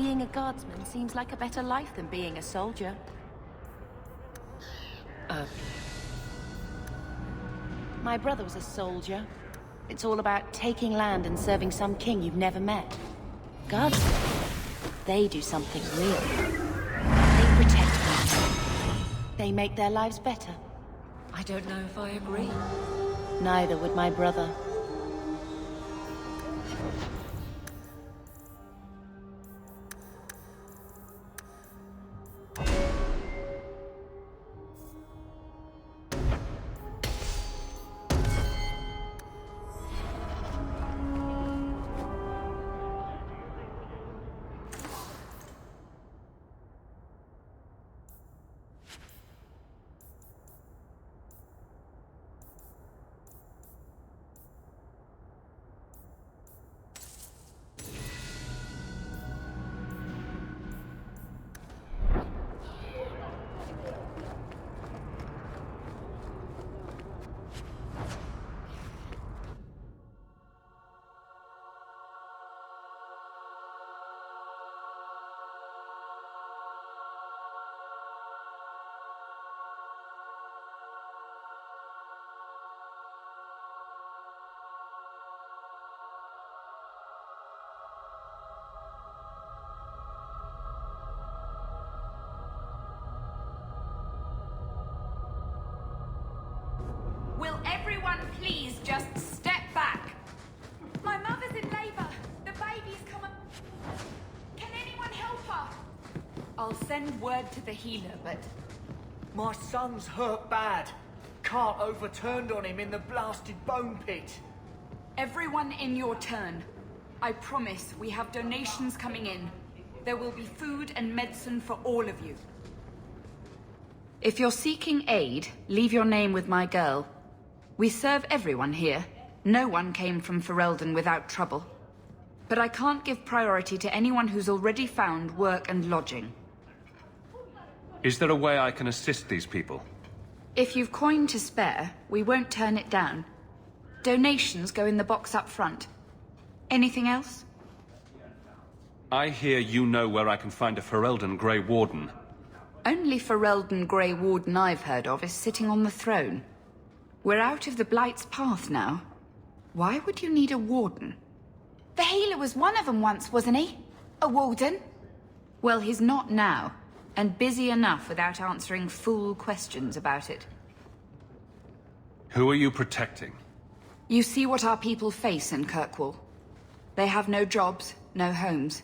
Being a guardsman seems like a better life than being a soldier. My brother was a soldier. It's all about taking land and serving some king you've never met. Guardsmen, they do something real. They protect people. They make their lives better. I don't know if I agree. Neither would my brother. Will everyone please just step back? My mother's in labor. The baby's coming. Can anyone help her? I'll send word to the healer, but... My son's hurt bad. Cart overturned on him in the blasted bone pit. Everyone in your turn. I promise we have donations coming in. There will be food and medicine for all of you. If you're seeking aid, leave your name with my girl. We serve everyone here. No one came from Ferelden without trouble. But I can't give priority to anyone who's already found work and lodging. Is there a way I can assist these people? If you've coin to spare, we won't turn it down. Donations go in the box up front. Anything else? I hear you know where I can find a Ferelden Grey Warden. Only Ferelden Grey Warden I've heard of is sitting on the throne. We're out of the Blight's path now. Why would you need a warden? The healer was one of them once, wasn't he? A warden? Well, he's not now, and busy enough without answering fool questions about it. Who are you protecting? You see what our people face in Kirkwall. They have no jobs, no homes.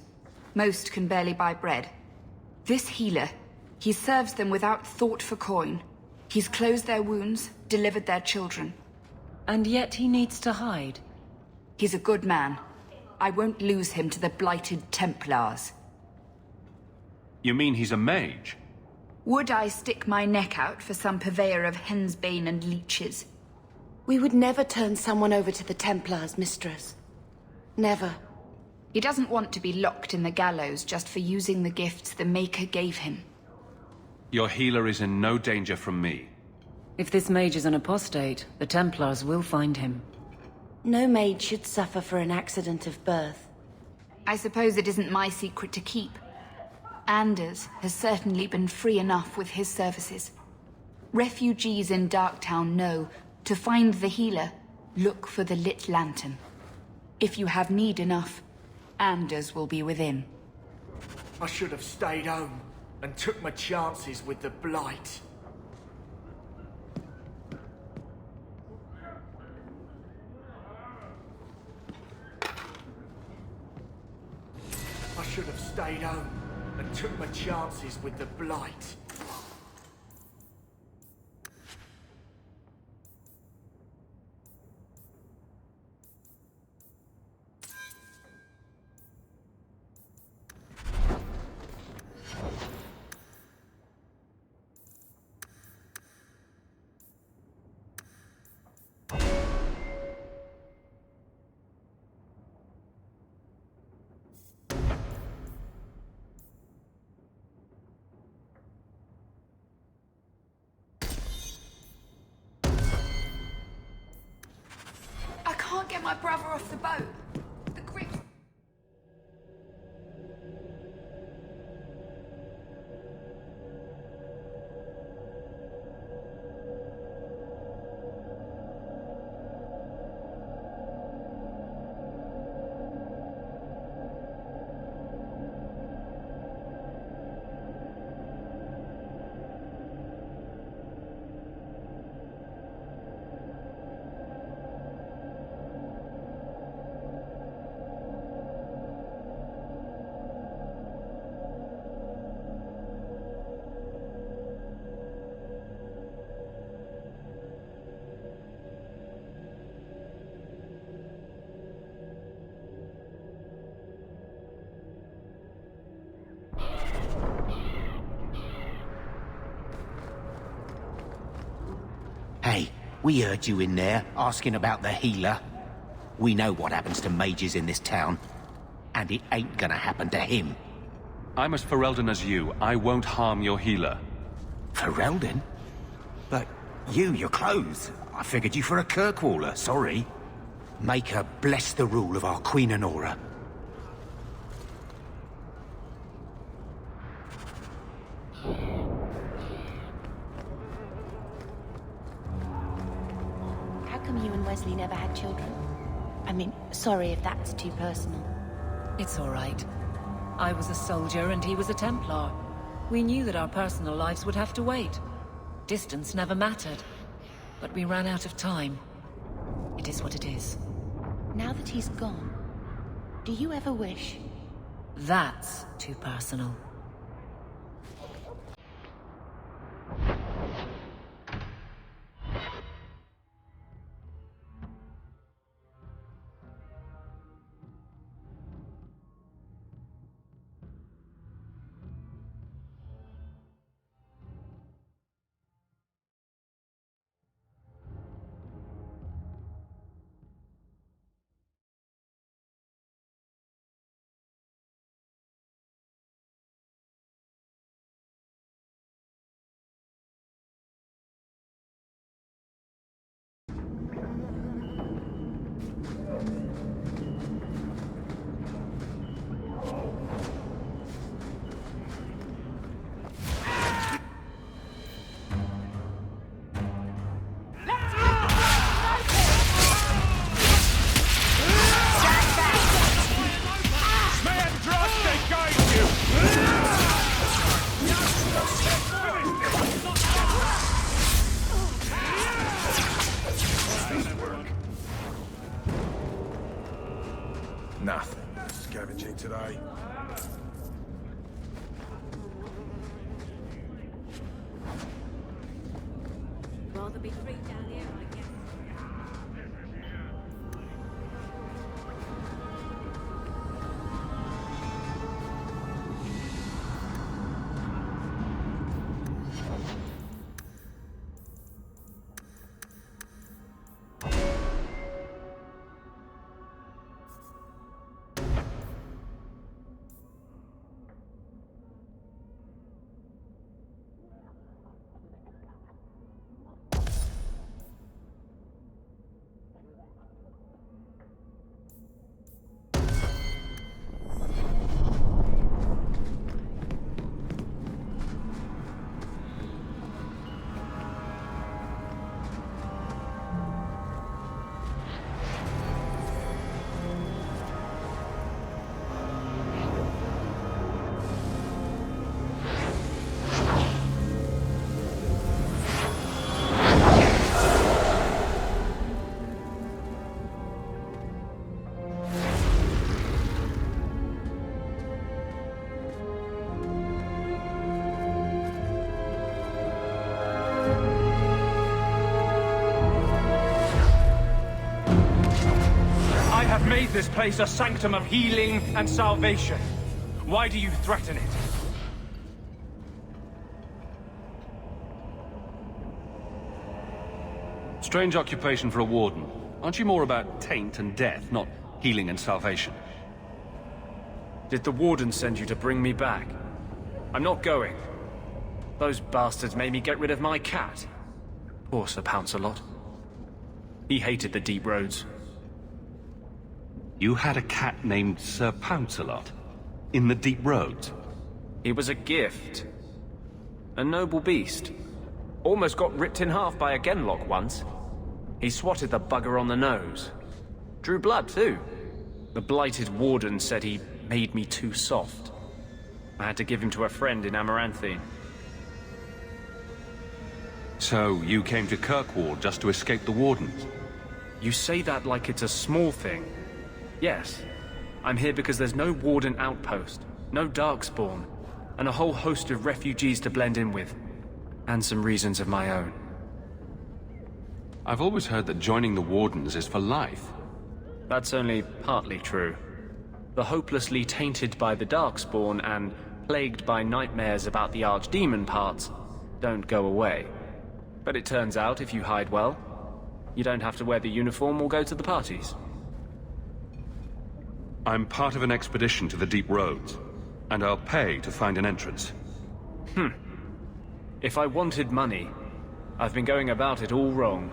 Most can barely buy bread. This healer, he serves them without thought for coin. He's closed their wounds, delivered their children. And yet he needs to hide. He's a good man. I won't lose him to the blighted Templars. You mean he's a mage? Would I stick my neck out for some purveyor of hensbane and leeches? We would never turn someone over to the Templars, mistress. Never. He doesn't want to be locked in the gallows just for using the gifts the Maker gave him. Your healer is in no danger from me. If this mage is an apostate, the Templars will find him. No maid should suffer for an accident of birth. I suppose it isn't my secret to keep. Anders has certainly been free enough with his services. Refugees in Darktown know, to find the healer, look for the lit lantern. If you have need enough, Anders will be within. I should have stayed home and took my chances with the Blight. I should have stayed home and took my chances with the Blight. Can't get my brother off the boat. The grip... Hey, we heard you in there, asking about the healer. We know what happens to mages in this town. And it ain't gonna happen to him. I'm as Ferelden as you. I won't harm your healer. Ferelden? But your clothes. I figured you for a Kirkwaller, sorry. Make her bless the rule of our Queen Honora. How come you and Wesley never had children? I mean, sorry if that's too personal. It's all right. I was a soldier and he was a Templar. We knew that our personal lives would have to wait. Distance never mattered. But we ran out of time. It is what it is. Now that he's gone, do you ever wish? That's too personal. Nothing. Scavenging today. Rather be free down here, I guess. Made this place a sanctum of healing and salvation. Why do you threaten it? Strange occupation for a warden. Aren't you more about taint and death, not healing and salvation? Did the warden send you to bring me back? I'm not going. Those bastards made me get rid of my cat. Poor Sir Pouncelot. He hated the deep roads. You had a cat named Sir Pouncelot? In the deep roads? He was a gift. A noble beast. Almost got ripped in half by a Genlock once. He swatted the bugger on the nose. Drew blood, too. The blighted warden said he made me too soft. I had to give him to a friend in Amaranthine. So, you came to Kirkwall just to escape the wardens? You say that like it's a small thing. Yes. I'm here because there's no warden outpost, no darkspawn, and a whole host of refugees to blend in with. And some reasons of my own. I've always heard that joining the wardens is for life. That's only partly true. The hopelessly tainted by the darkspawn and plagued by nightmares about the archdemon parts don't go away. But it turns out if you hide well, you don't have to wear the uniform or go to the parties. I'm part of an expedition to the Deep Roads, and I'll pay to find an entrance. If I wanted money, I've been going about it all wrong.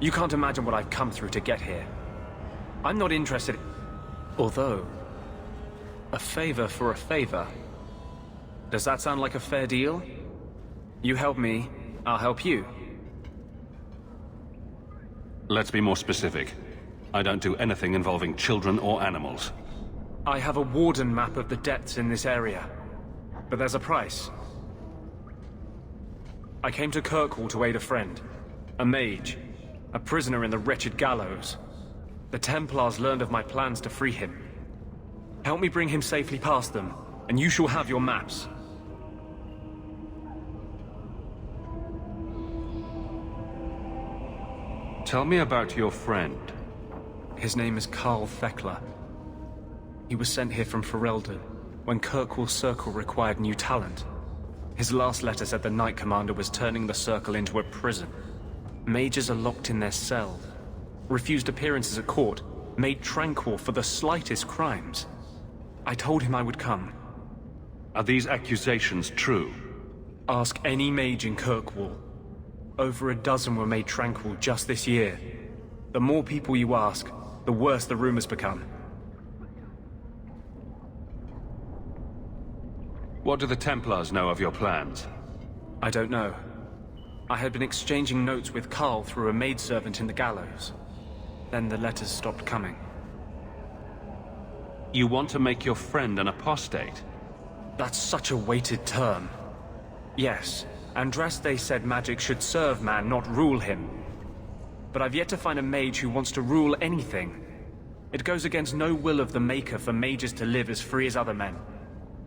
You can't imagine what I've come through to get here. I'm not interested. Although, a favor for a favor. Does that sound like a fair deal? You help me, I'll help you. Let's be more specific. I don't do anything involving children or animals. I have a warden map of the depths in this area. But there's a price. I came to Kirkwall to aid a friend. A mage. A prisoner in the wretched gallows. The Templars learned of my plans to free him. Help me bring him safely past them, and you shall have your maps. Tell me about your friend. His name is Karl Thekla. He was sent here from Ferelden when Kirkwall Circle required new talent. His last letter said the Knight Commander was turning the Circle into a prison. Mages are locked in their cells, refused appearances at court, made tranquil for the slightest crimes. I told him I would come. Are these accusations true? Ask any mage in Kirkwall. Over a dozen were made tranquil just this year. The more people you ask, the worse the rumors become. What do the Templars know of your plans? I don't know. I had been exchanging notes with Karl through a maidservant in the gallows. Then the letters stopped coming. You want to make your friend an apostate? That's such a weighted term. Yes, Andraste said magic should serve man, not rule him. But I've yet to find a mage who wants to rule anything. It goes against no will of the Maker for mages to live as free as other men.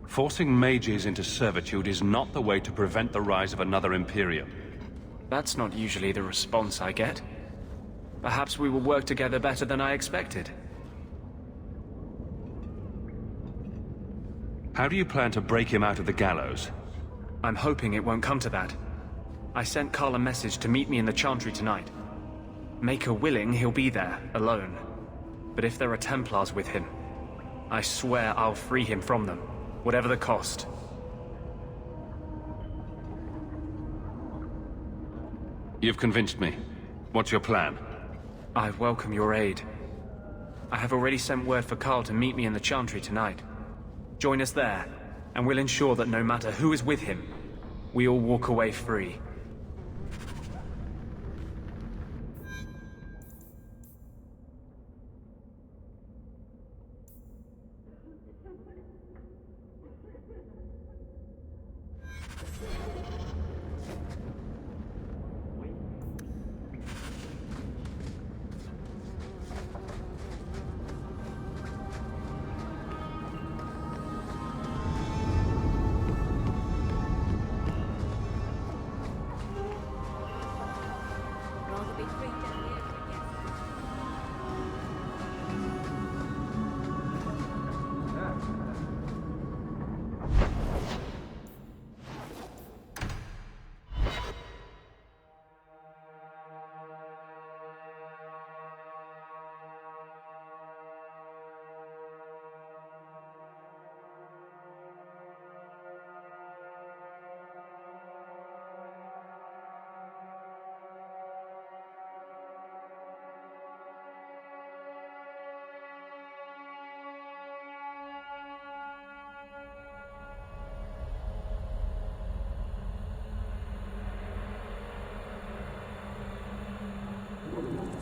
Forcing mages into servitude is not the way to prevent the rise of another Imperium. That's not usually the response I get. Perhaps we will work together better than I expected. How do you plan to break him out of the gallows? I'm hoping it won't come to that. I sent Karl a message to meet me in the Chantry tonight. Maker willing, he'll be there, alone. But if there are Templars with him, I swear I'll free him from them, whatever the cost. You've convinced me. What's your plan? I welcome your aid. I have already sent word for Karl to meet me in the Chantry tonight. Join us there, and we'll ensure that no matter who is with him, we all walk away free.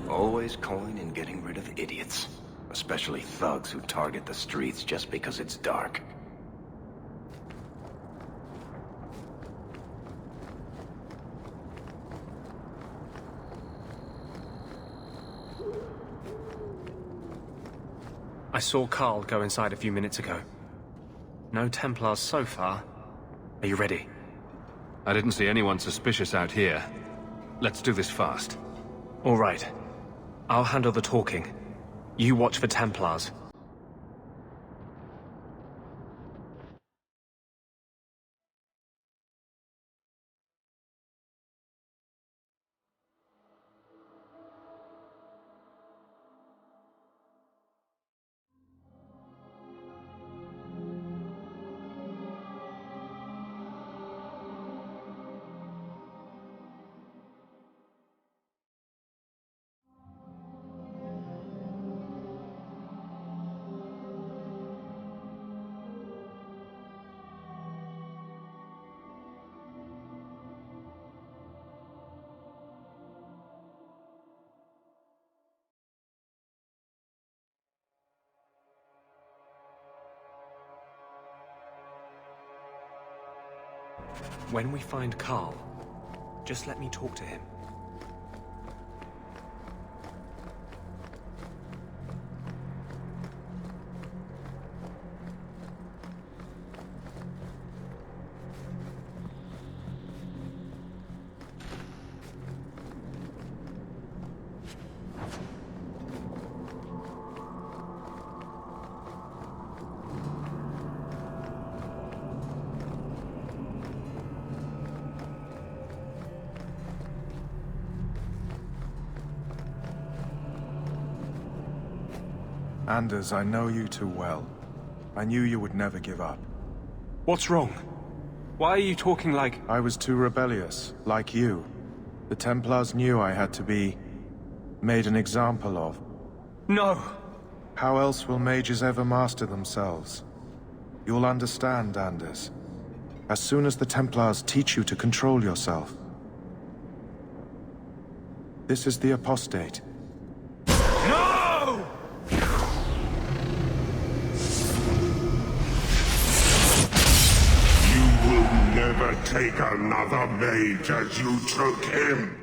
Always coin and getting rid of idiots. Especially thugs who target the streets just because it's dark. I saw Karl go inside a few minutes ago. No Templars so far. Are you ready? I didn't see anyone suspicious out here. Let's do this fast. All right. I'll handle the talking. You watch for Templars. When we find Carl, just let me talk to him. Anders, I know you too well. I knew you would never give up. What's wrong? Why are you talking like... I was too rebellious, like you. The Templars knew I had to be... made an example of. No! How else will mages ever master themselves? You'll understand, Anders. As soon as the Templars teach you to control yourself. This is the apostate. No! You will never take another mage as you took him.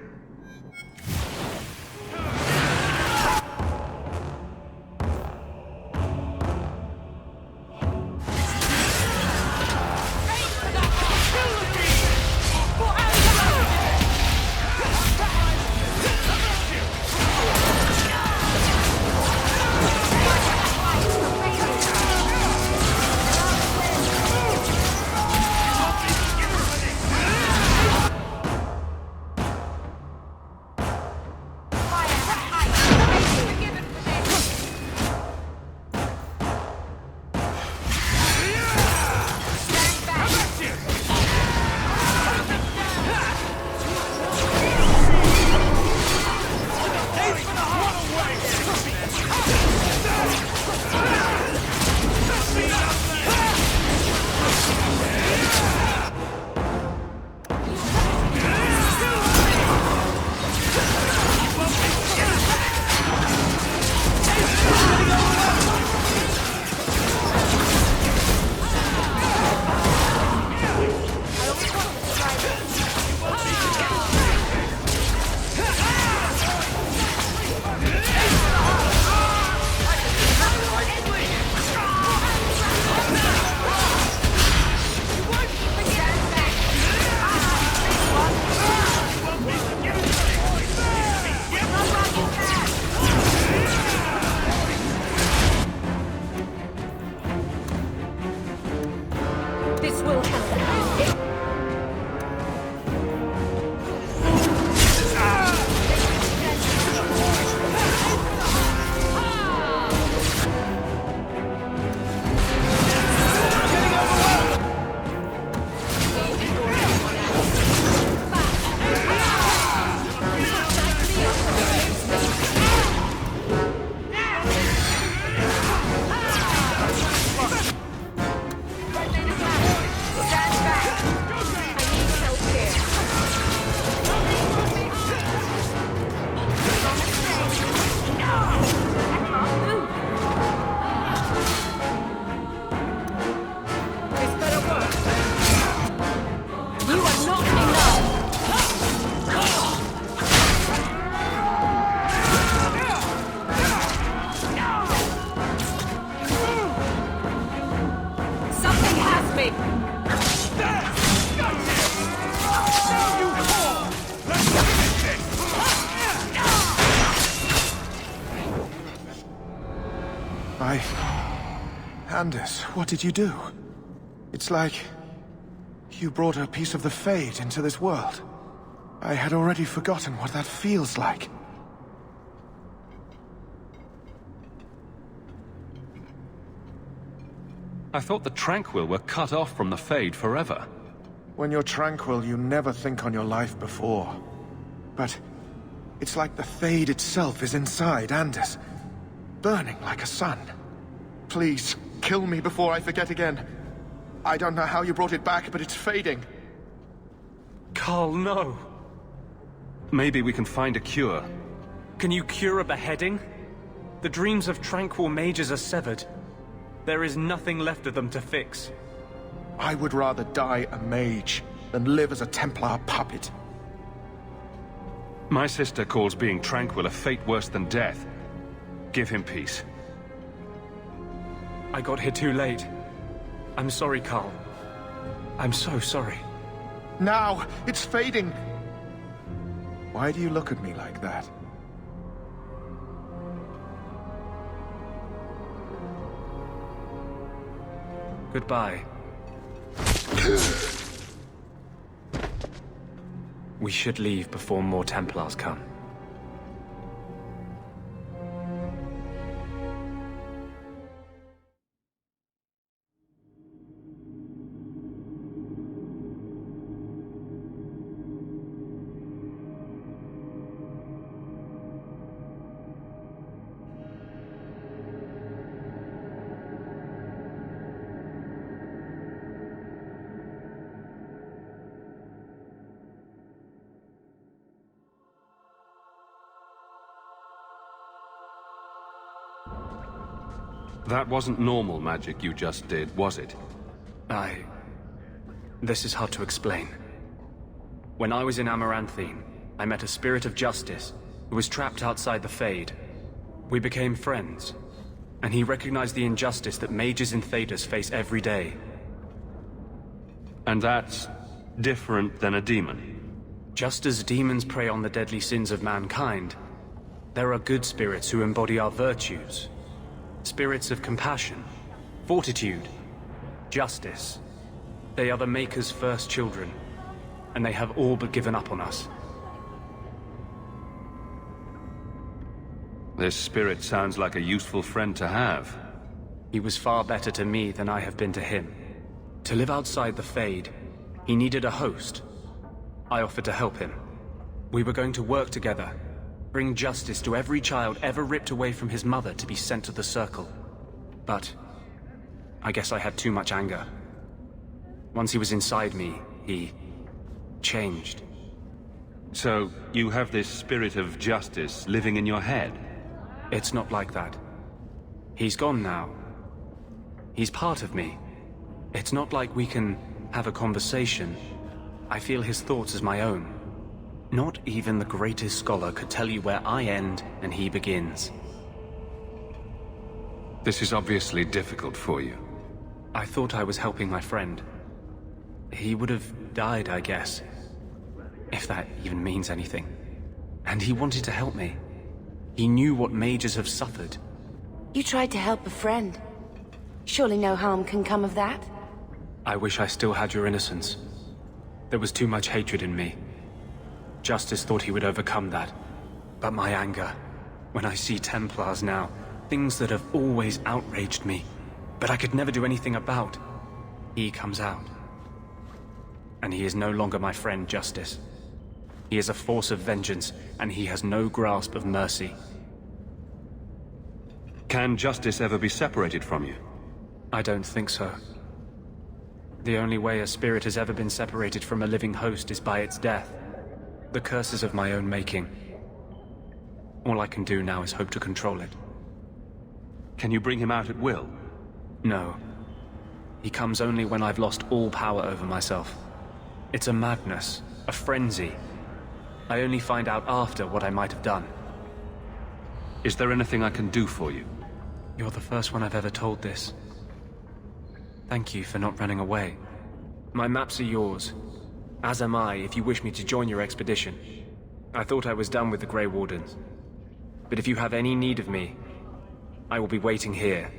Anders, what did you do? It's like... you brought a piece of the Fade into this world. I had already forgotten what that feels like. I thought the Tranquil were cut off from the Fade forever. When you're tranquil, you never think on your life before. But it's like the Fade itself is inside Anders, burning like a sun. Please, kill me before I forget again. I don't know how you brought it back, but it's fading. Carl, no. Maybe we can find a cure. Can you cure a beheading? The dreams of tranquil mages are severed. There is nothing left of them to fix. I would rather die a mage than live as a Templar puppet. My sister calls being tranquil a fate worse than death. Give him peace. I got here too late. I'm sorry, Carl. I'm so sorry. Now, it's fading. Why do you look at me like that? Goodbye. We should leave before more Templars come. That wasn't normal magic you just did, was it? This is hard to explain. When I was in Amaranthine, I met a spirit of justice who was trapped outside the Fade. We became friends, and he recognized the injustice that mages in Thedas face every day. And that's different than a demon? Just as demons prey on the deadly sins of mankind, there are good spirits who embody our virtues. Spirits of compassion, fortitude, justice. They are the Maker's first children, and they have all but given up on us. This spirit sounds like a useful friend to have. He was far better to me than I have been to him. To live outside the Fade, he needed a host. I offered to help him. We were going to work together, bring justice to every child ever ripped away from his mother to be sent to the Circle. But I guess I had too much anger. Once he was inside me, he changed. So, you have this spirit of justice living in your head? It's not like that. He's gone now. He's part of me. It's not like we can have a conversation. I feel his thoughts as my own. Not even the greatest scholar could tell you where I end and he begins. This is obviously difficult for you. I thought I was helping my friend. He would have died, I guess. If that even means anything. And he wanted to help me. He knew what mages have suffered. You tried to help a friend. Surely no harm can come of that? I wish I still had your innocence. There was too much hatred in me. Justice thought he would overcome that. But my anger, when I see Templars now, things that have always outraged me, but I could never do anything about, he comes out. And he is no longer my friend, Justice. He is a force of vengeance, and he has no grasp of mercy. Can Justice ever be separated from you? I don't think so. The only way a spirit has ever been separated from a living host is by its death. The curse is of my own making. All I can do now is hope to control it. Can you bring him out at will? No. He comes only when I've lost all power over myself. It's a madness, a frenzy. I only find out after what I might have done. Is there anything I can do for you? You're the first one I've ever told this. Thank you for not running away. My maps are yours. As am I, if you wish me to join your expedition. I thought I was done with the Grey Wardens. But if you have any need of me, I will be waiting here.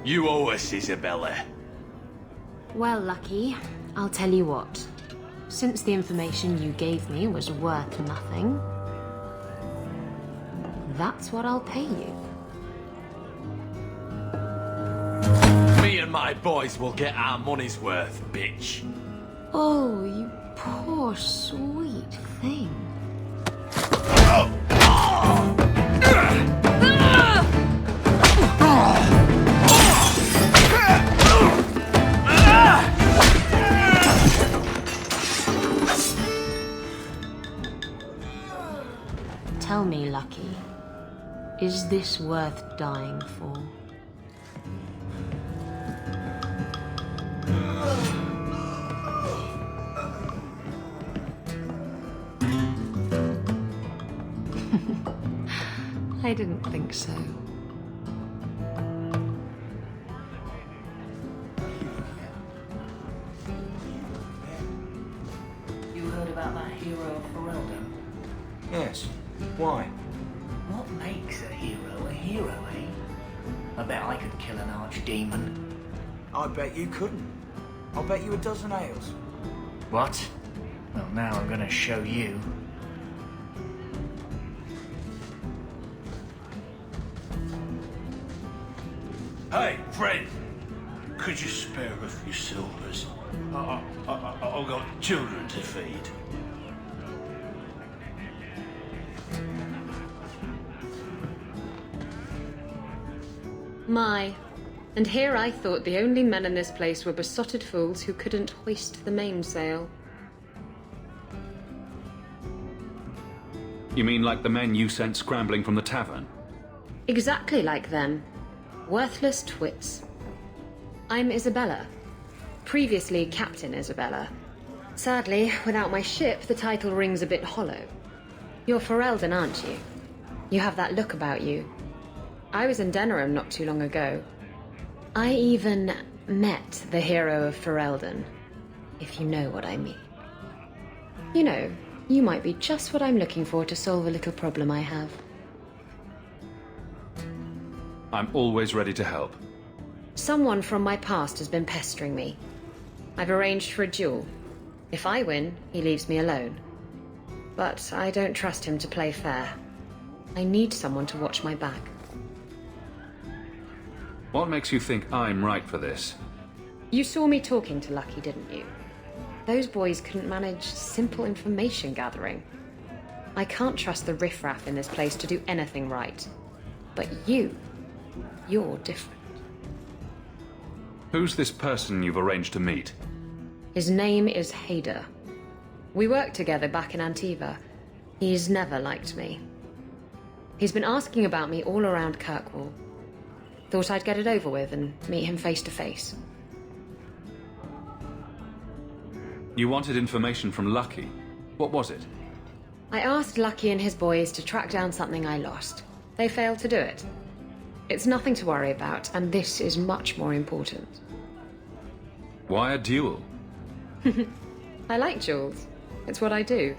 You owe us, Isabella. Well, Lucky, I'll tell you what. Since the information you gave me was worth nothing, that's what I'll pay you. Me and my boys will get our money's worth, bitch. Oh, you poor sweet thing. Tell me, Lucky, is this worth dying for? I didn't think so. You heard about that hero of Ferelden? Yes. Why? What makes a hero, eh? I bet I could kill an archdemon. I bet you couldn't. I'll bet you a dozen ales. What? Well, now I'm gonna show you. Hey, friend. Could you spare a few silvers? I've got children to feed. My. And here I thought the only men in this place were besotted fools who couldn't hoist the mainsail. You mean like the men you sent scrambling from the tavern? Exactly like them. Worthless twits. I'm Isabella. Previously Captain Isabella. Sadly, without my ship, the title rings a bit hollow. You're Ferelden, aren't you? You have that look about you. I was in Denerim not too long ago. I even met the hero of Ferelden, if you know what I mean. You know, you might be just what I'm looking for to solve a little problem I have. I'm always ready to help. Someone from my past has been pestering me. I've arranged for a duel. If I win, he leaves me alone. But I don't trust him to play fair. I need someone to watch my back. What makes you think I'm right for this? You saw me talking to Lucky, didn't you? Those boys couldn't manage simple information gathering. I can't trust the riffraff in this place to do anything right. But you're different. Who's this person you've arranged to meet? His name is Hader. We worked together back in Antiva. He's never liked me. He's been asking about me all around Kirkwall. Thought I'd get it over with and meet him face to face. You wanted information from Lucky. What was it? I asked Lucky and his boys to track down something I lost. They failed to do it. It's nothing to worry about, and this is much more important. Why a duel? I like duels. It's what I do.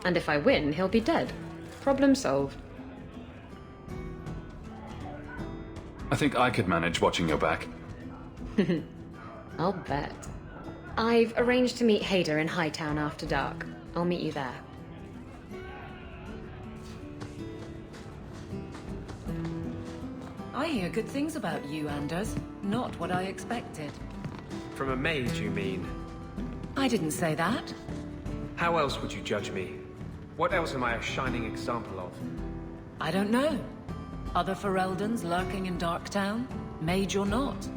And if I win, he'll be dead. Problem solved. I think I could manage watching your back. I'll bet. I've arranged to meet Hader in Hightown after dark. I'll meet you there. I hear good things about you, Anders. Not what I expected. From a mage, you mean? I didn't say that. How else would you judge me? What else am I a shining example of? I don't know. Other Fereldans lurking in Darktown? Mage or not?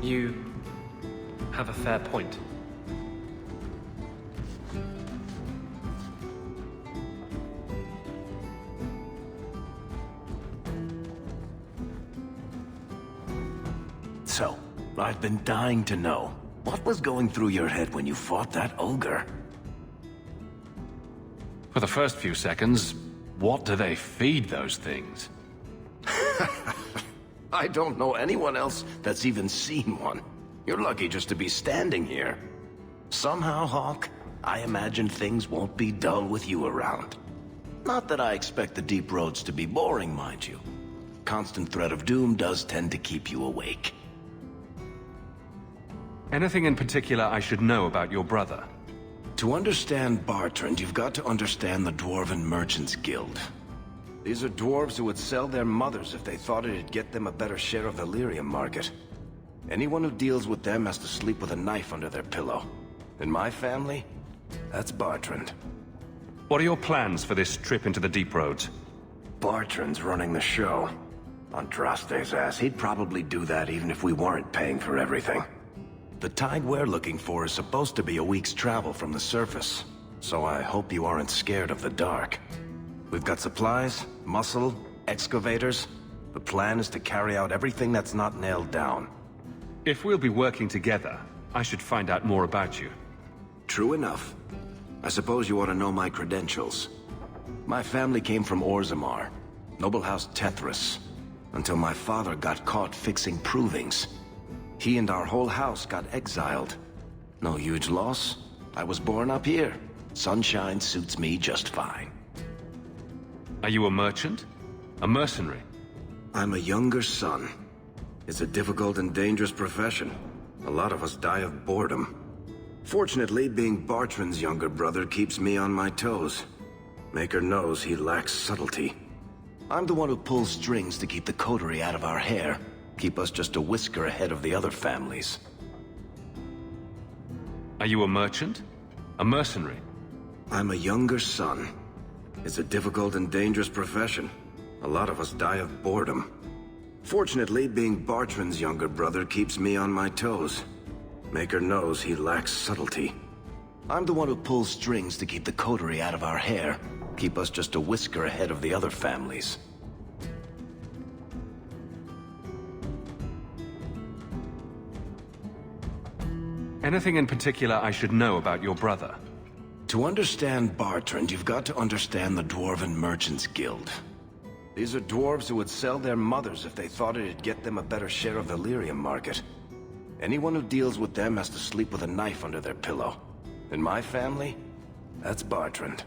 You have a fair point. So, I've been dying to know. What was going through your head when you fought that ogre? For the first few seconds, what do they feed those things? I don't know anyone else that's even seen one. You're lucky just to be standing here. Somehow, Hawke, I imagine things won't be dull with you around. Not that I expect the deep roads to be boring, mind you. constant threat of doom does tend to keep you awake. Anything in particular I should know about your brother? To understand Bartrand, you've got to understand the Dwarven Merchants Guild. These are dwarves who would sell their mothers if they thought it'd get them a better share of the lyrium market. Anyone who deals with them has to sleep with a knife under their pillow. In my family, that's Bartrand. What are your plans for this trip into the Deep Roads? Bartrand's running the show. Andraste's ass, he'd probably do that even if we weren't paying for everything. The tide we're looking for is supposed to be a week's travel from the surface, so I hope you aren't scared of the dark. We've got supplies, muscle, excavators. The plan is to carry out everything that's not nailed down. If we'll be working together, I should find out more about you. True enough. I suppose you ought to know my credentials. My family came from Orzammar, noble house Thedas, until my father got caught fixing provings. He and our whole house got exiled. No huge loss. I was born up here. Sunshine suits me just fine. Are you a merchant? A mercenary? I'm a younger son. It's a difficult and dangerous profession. A lot of us die of boredom. Fortunately, being Bartrand's younger brother keeps me on my toes. Maker knows he lacks subtlety. I'm the one who pulls strings to keep the coterie out of our hair. Keep us just a whisker ahead of the other families. Are you a merchant? A mercenary? I'm a younger son. It's a difficult and dangerous profession. A lot of us die of boredom. Fortunately, being Bartrand's younger brother keeps me on my toes. Maker knows he lacks subtlety. I'm the one who pulls strings to keep the coterie out of our hair. Keep us just a whisker ahead of the other families. Anything in particular I should know about your brother? To understand Bartrand, you've got to understand the Dwarven Merchants Guild. These are dwarves who would sell their mothers if they thought it'd get them a better share of the lyrium market. Anyone who deals with them has to sleep with a knife under their pillow. In my family, that's Bartrand.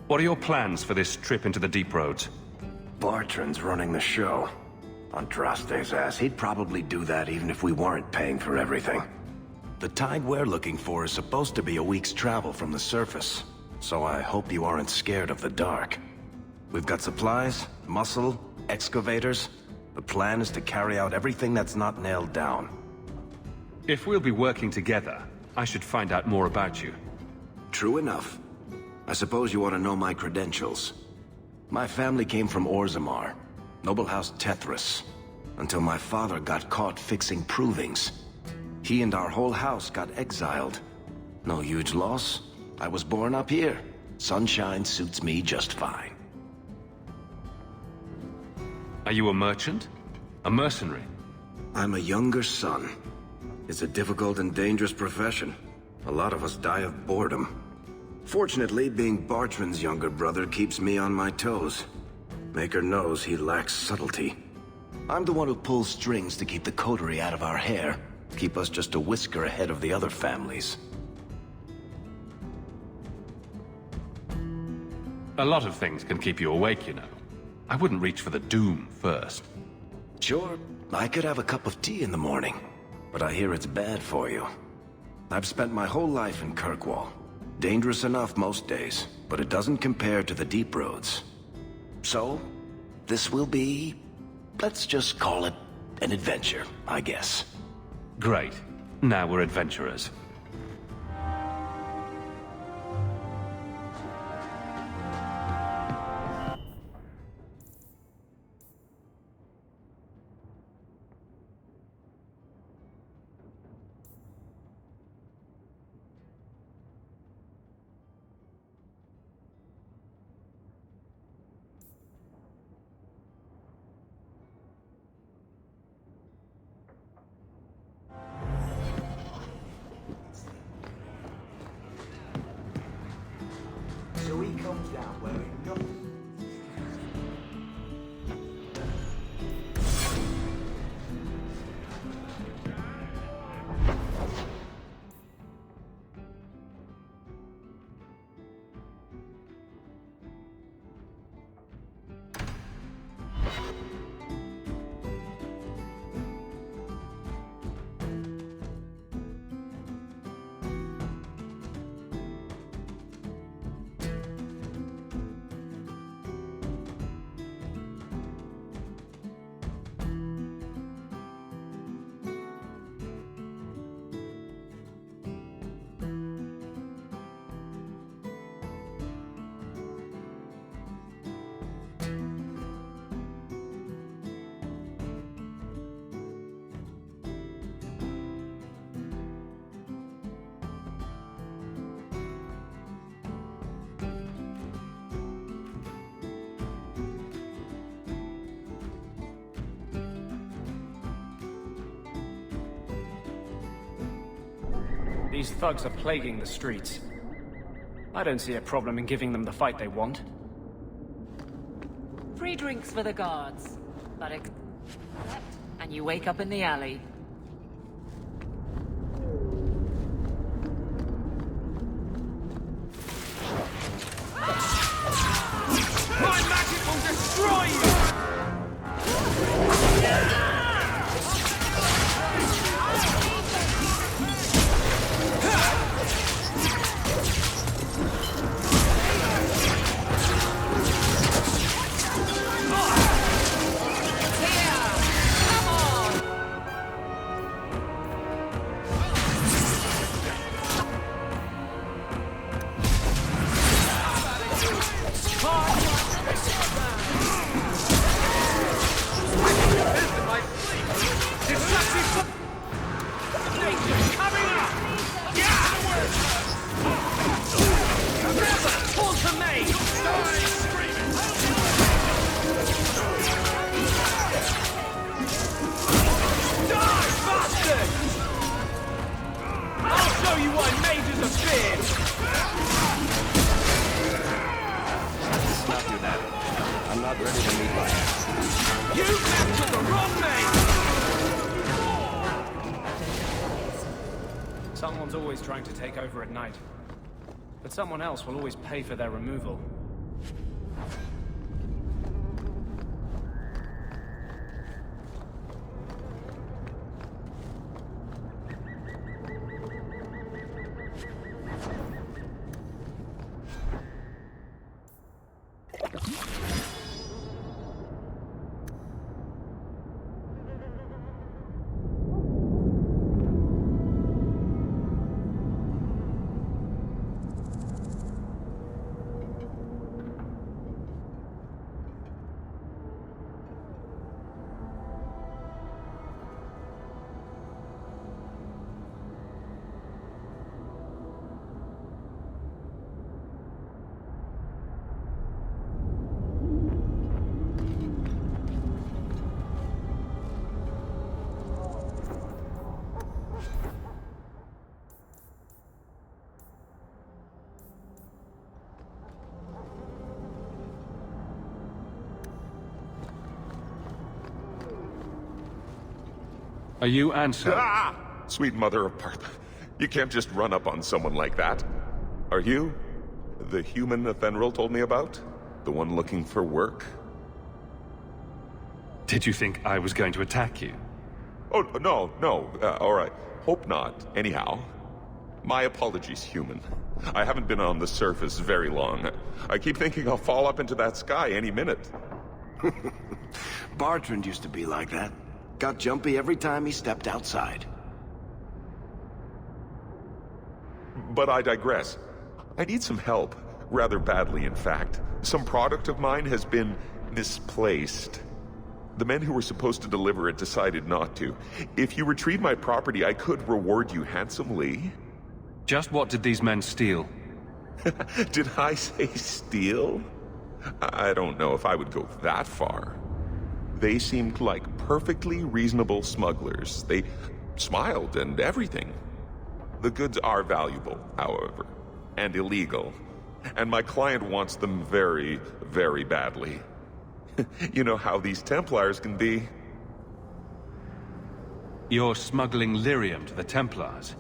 What are your plans for this trip into the Deep Roads? Bartrand's running the show. Andraste's ass, he'd probably do that even if we weren't paying for everything. The tide we're looking for is supposed to be a week's travel from the surface, so I hope you aren't scared of the dark. We've got supplies, muscle, excavators. The plan is to carry out everything that's not nailed down. If we'll be working together, I should find out more about you. True enough. I suppose you ought to know my credentials. My family came from Orzammar, noble house Thedas, until my father got caught fixing provings. He and our whole house got exiled. No huge loss. I was born up here. Sunshine suits me just fine. Are you a merchant? A mercenary? I'm a younger son. It's a difficult and dangerous profession. A lot of us die of boredom. Fortunately, being Bartrand's younger brother keeps me on my toes. Maker knows he lacks subtlety. I'm the one who pulls strings to keep the coterie out of our hair. Keep us just a whisker ahead of the other families. A lot of things can keep you awake, you know. I wouldn't reach for the doom first. Sure, I could have a cup of tea in the morning, but I hear it's bad for you. I've spent my whole life in Kirkwall. Dangerous enough most days, but it doesn't compare to the Deep Roads. So, this will be... let's just call it an adventure, I guess. Great. Now we're adventurers. These thugs are plaguing the streets. I don't see a problem in giving them the fight they want. Free drinks for the guards. But and you wake up in the alley. My magic will destroy you! Someone's always trying to take over at night. But someone else will always pay for their removal. Are you Ansel? Ah! Sweet mother of Parth. You can't just run up on someone like that. Are you the human Athenril told me about? The one looking for work? Did you think I was going to attack you? Oh, no. All right. Hope not. Anyhow, my apologies, human. I haven't been on the surface very long. I keep thinking I'll fall up into that sky any minute. Bartrand used to be like that. Got jumpy every time he stepped outside. But I digress. I need some help. Rather badly, in fact. Some product of mine has been misplaced. The men who were supposed to deliver it decided not to. If you retrieve my property, I could reward you handsomely. Just what did these men steal? Did I say steal? I don't know if I would go that far. They seemed like perfectly reasonable smugglers. They smiled and everything. The goods are valuable, however, and illegal. And my client wants them very, very badly. You know how these Templars can be. You're smuggling lyrium to the Templars?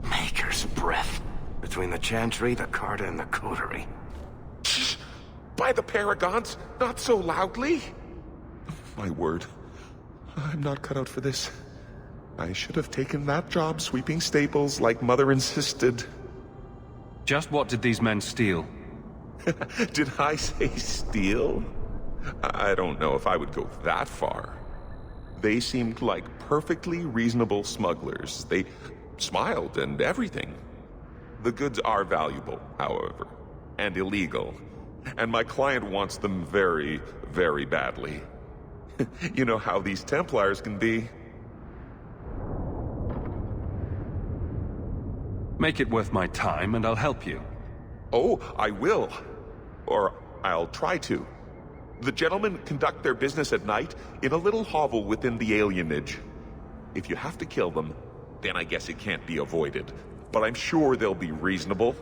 Maker's breath. Between the Chantry, the Carta, and the Coterie. Shh! By the Paragons, not so loudly! My word. I'm not cut out for this. I should have taken that job sweeping stables like Mother insisted. Just what did these men steal? Did I say steal? I don't know if I would go that far. They seemed like perfectly reasonable smugglers. They smiled and everything. The goods are valuable, however, and illegal. And my client wants them very, very badly. You know how these Templars can be. Make it worth my time and I'll help you. Oh, I will. Or I'll try to. The gentlemen conduct their business at night in a little hovel within the alienage. If you have to kill them, then I guess it can't be avoided. but I'm sure they'll be reasonable.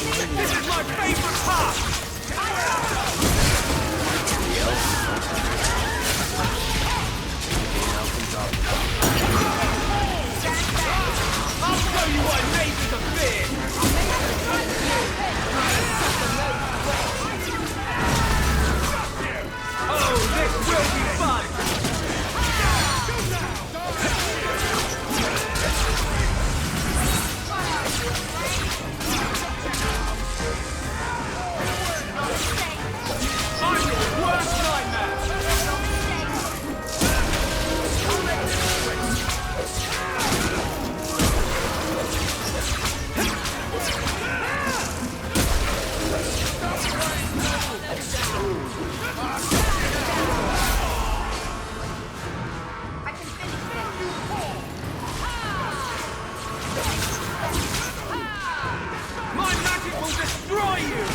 This is my favorite part! I'll show you what neighbors are fear! Oh, this will be fun! I'm your worst nightmare! My magic will destroy you!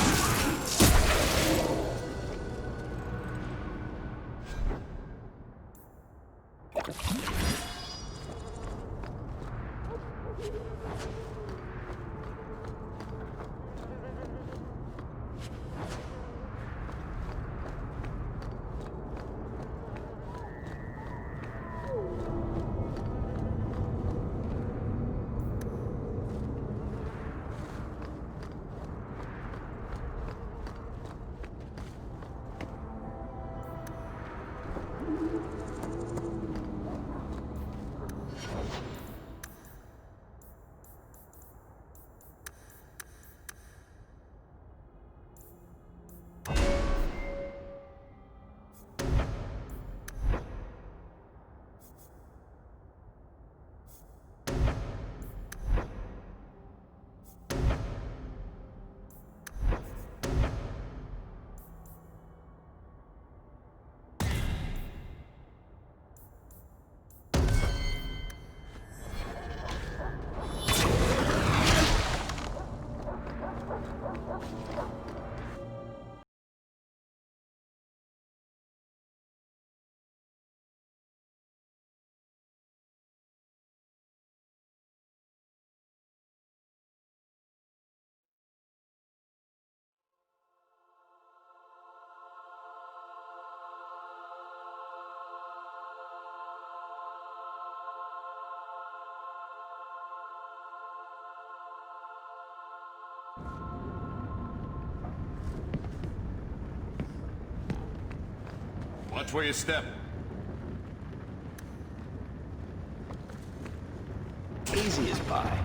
Watch where you step. Easy as pie.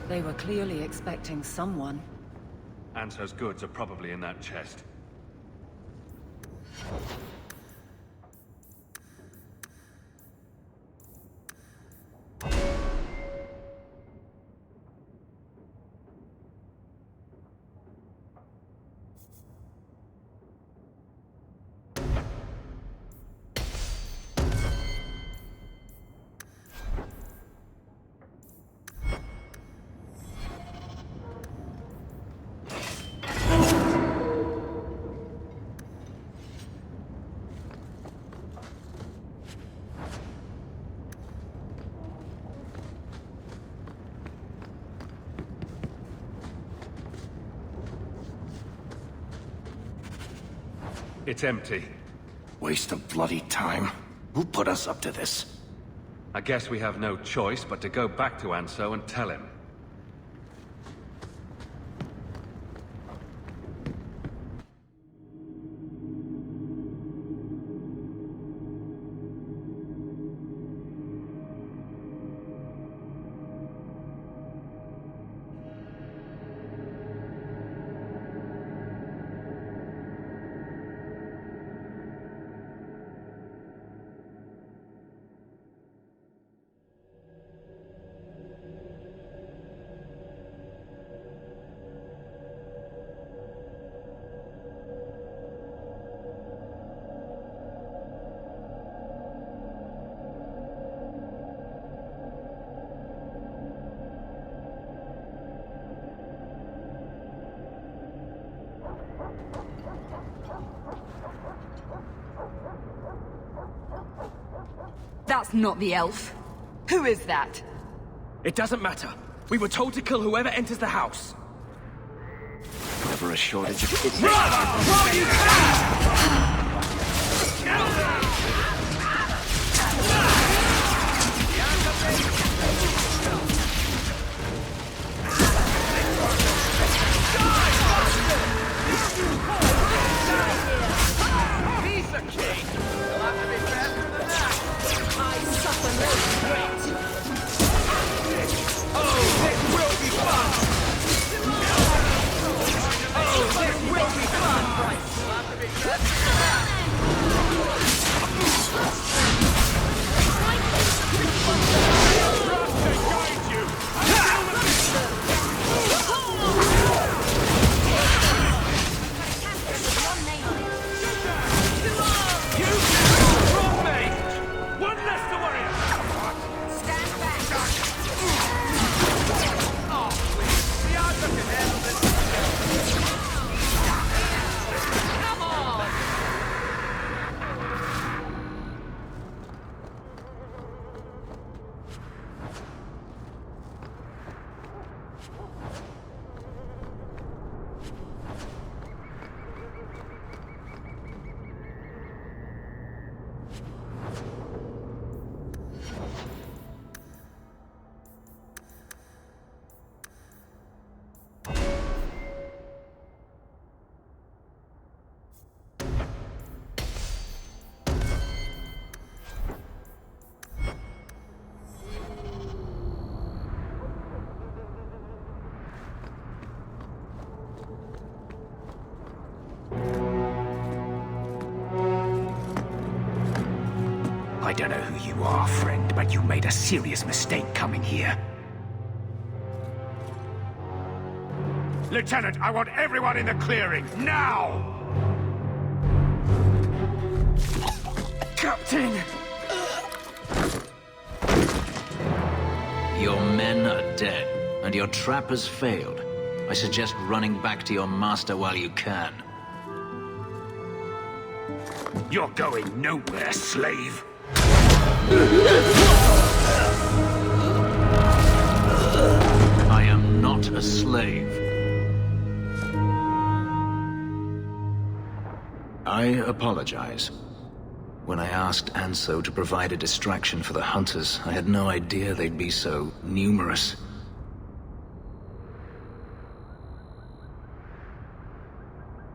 They were clearly expecting someone. Anso's goods are probably in that chest. It's empty. Waste of bloody time. Who put us up to this? I guess we have no choice but to go back to Anso and tell him. That's not the elf. Who is that? It doesn't matter. We were told to kill whoever enters the house. Never a shortage of kids. He's the king! You'll have to be faster than that! I suffer no regret. Oh, this will be fun! Oh, this will be fun! You'll have to be faster than that! Trust to guide you! Wrong mage! One less to worry about! Stand back! Oh, please! The odds can handle this! Come on! I don't know who you are, friend, but you made a serious mistake coming here. Lieutenant, I want everyone in the clearing, now! Captain! Your men are dead, and your trap has failed. I suggest running back to your master while you can. You're going nowhere, slave! I am not a slave. I apologize. When I asked Anso to provide a distraction for the hunters, I had no idea they'd be so numerous.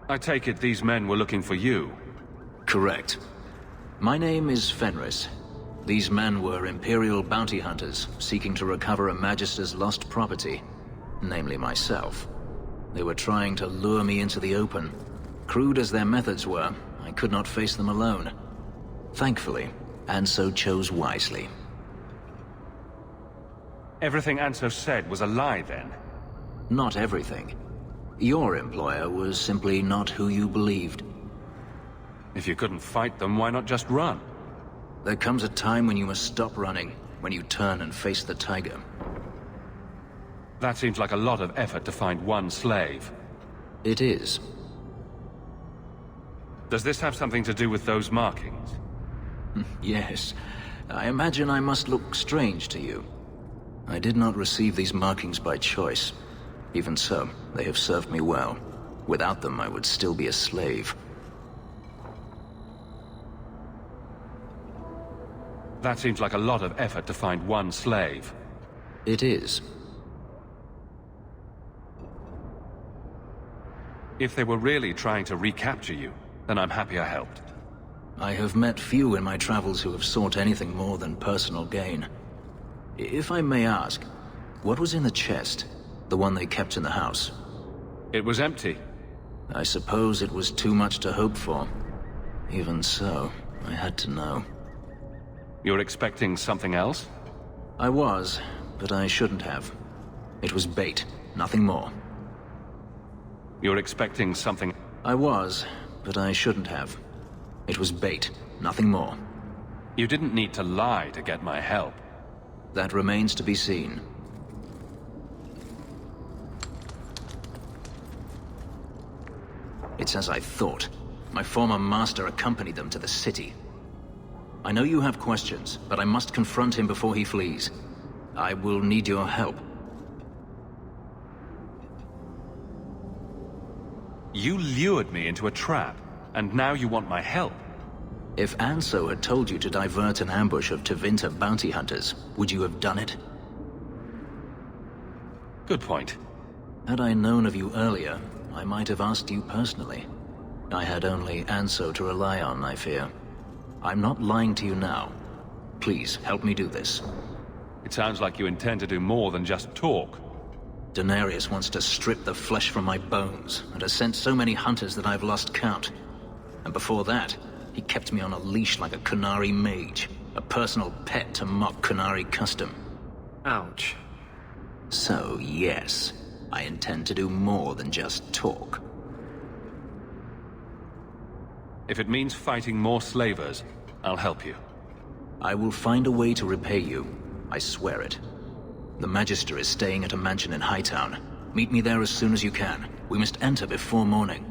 I take it these men were looking for you. Correct. My name is Fenris. These men were Imperial bounty hunters, seeking to recover a Magister's lost property, namely myself. They were trying to lure me into the open. Crude as their methods were, I could not face them alone. Thankfully, Anso chose wisely. Everything Anso said was a lie, then? Not everything. Your employer was simply not who you believed. If you couldn't fight them, why not just run? There comes a time when you must stop running, when you turn and face the tiger. That seems like a lot of effort to find one slave. It is. Does this have something to do with those markings? Yes. I imagine I must look strange to you. I did not receive these markings by choice. Even so, they have served me well. Without them, I would still be a slave. That seems like a lot of effort to find one slave. It is. If they were really trying to recapture you, then I'm happy I helped. I have met few in my travels who have sought anything more than personal gain. If I may ask, what was in the chest? The one they kept in the house? It was empty. I suppose it was too much to hope for. Even so, I had to know. You're expecting something else? I was, but I shouldn't have. It was bait, nothing more. You're expecting something... I was, but I shouldn't have. It was bait, nothing more. You didn't need to lie to get my help. That remains to be seen. It's as I thought. My former master accompanied them to the city. I know you have questions, but I must confront him before he flees. I will need your help. You lured me into a trap, and now you want my help. If Anso had told you to divert an ambush of Tevinter bounty hunters, would you have done it? Good point. Had I known of you earlier, I might have asked you personally. I had only Anso to rely on, I fear. I'm not lying to you now. Please, help me do this. It sounds like you intend to do more than just talk. Denarius wants to strip the flesh from my bones, and has sent so many hunters that I've lost count. And before that, he kept me on a leash like a Qunari mage, a personal pet to mock Qunari custom. Ouch. So, yes, I intend to do more than just talk. If it means fighting more slavers, I'll help you. I will find a way to repay you. I swear it. The Magister is staying at a mansion in Hightown. Meet me there as soon as you can. We must enter before morning.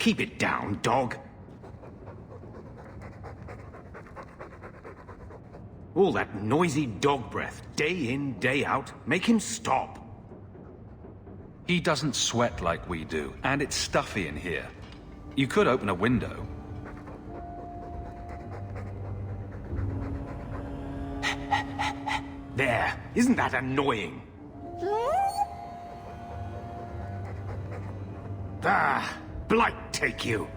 Keep it down, dog. All that noisy dog breath, day in, day out, make him stop. He doesn't sweat like we do, and it's stuffy in here. You could open a window. There, isn't that annoying? Ah, blight take you!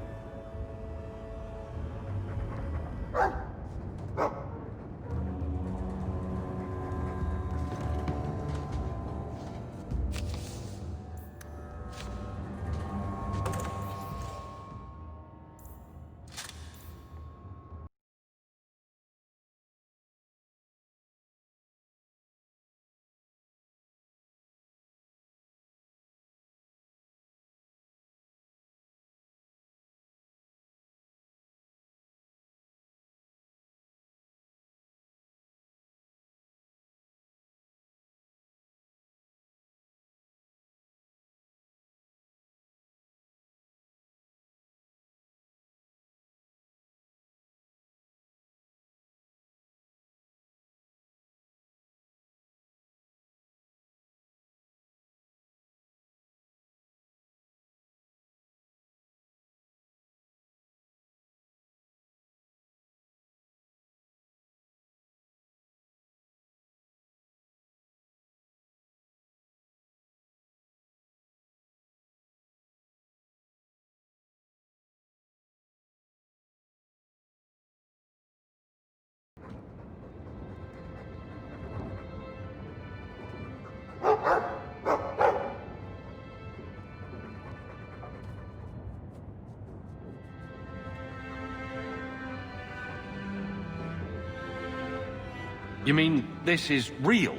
You mean this is real?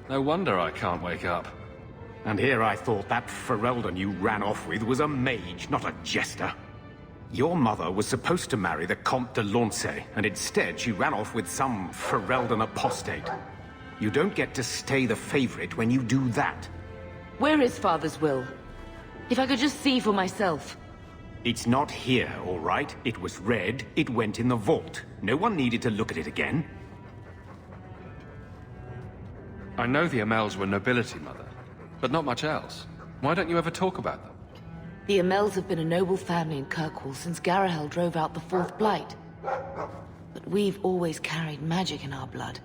No wonder I can't wake up. And here I thought that Ferelden you ran off with was a mage, not a jester. Your mother was supposed to marry the Comte de Launcey, and instead she ran off with some Ferelden apostate. You don't get to stay the favorite when you do that. Where is Father's will? If I could just see for myself. It's not here, all right? It was read, it went in the vault. No one needed to look at it again. I know the Amels were nobility, Mother, but not much else. Why don't you ever talk about them? The Amels have been a noble family in Kirkwall since Garahel drove out the Fourth Blight. But we've always carried magic in our blood.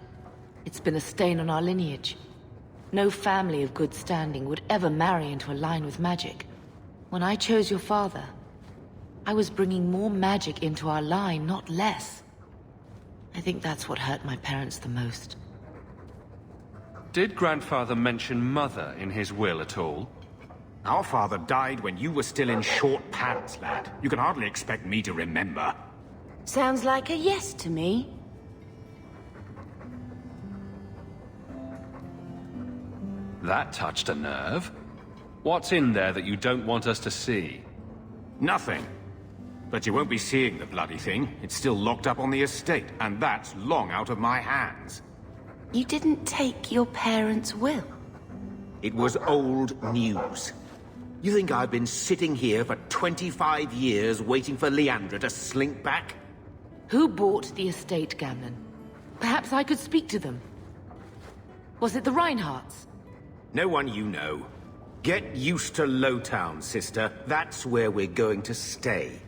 It's been a stain on our lineage. No family of good standing would ever marry into a line with magic. When I chose your father, I was bringing more magic into our line, not less. I think that's what hurt my parents the most. Did Grandfather mention Mother in his will at all? Our father died when you were still in short pants, lad. You can hardly expect me to remember. Sounds like a yes to me. That touched a nerve. What's in there that you don't want us to see? Nothing. But you won't be seeing the bloody thing. It's still locked up on the estate, and that's long out of my hands. You didn't take your parents' will? It was old news. You think I've been sitting here for 25 years waiting for Leandra to slink back? Who bought the estate, Gamlen? Perhaps I could speak to them. Was it the Reinhardts? No one you know. Get used to Lowtown, sister. That's where we're going to stay.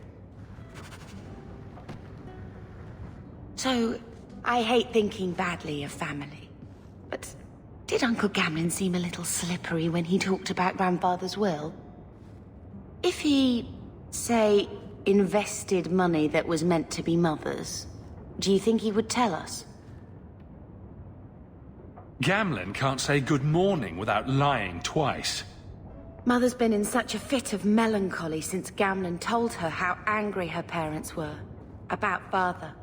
So, I hate thinking badly of family. But did Uncle Gamlen seem a little slippery when he talked about Grandfather's will? If he, say, invested money that was meant to be Mother's, do you think he would tell us? Gamlen can't say good morning without lying twice. Mother's been in such a fit of melancholy since Gamlen told her how angry her parents were about Father.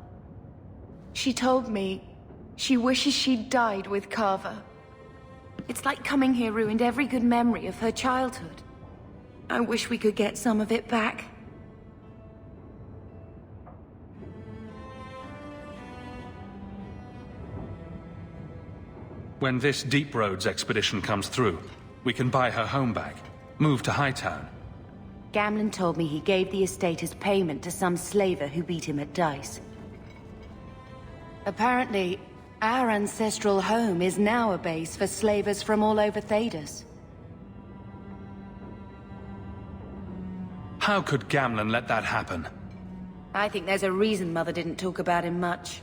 She told me she wishes she'd died with Carver. It's like coming here ruined every good memory of her childhood. I wish we could get some of it back. When this Deep Roads expedition comes through, we can buy her home back, move to Hightown. Gamlen told me he gave the estate as payment to some slaver who beat him at dice. Apparently, our ancestral home is now a base for slavers from all over Thedas. How could Gamlen let that happen? I think there's a reason Mother didn't talk about him much.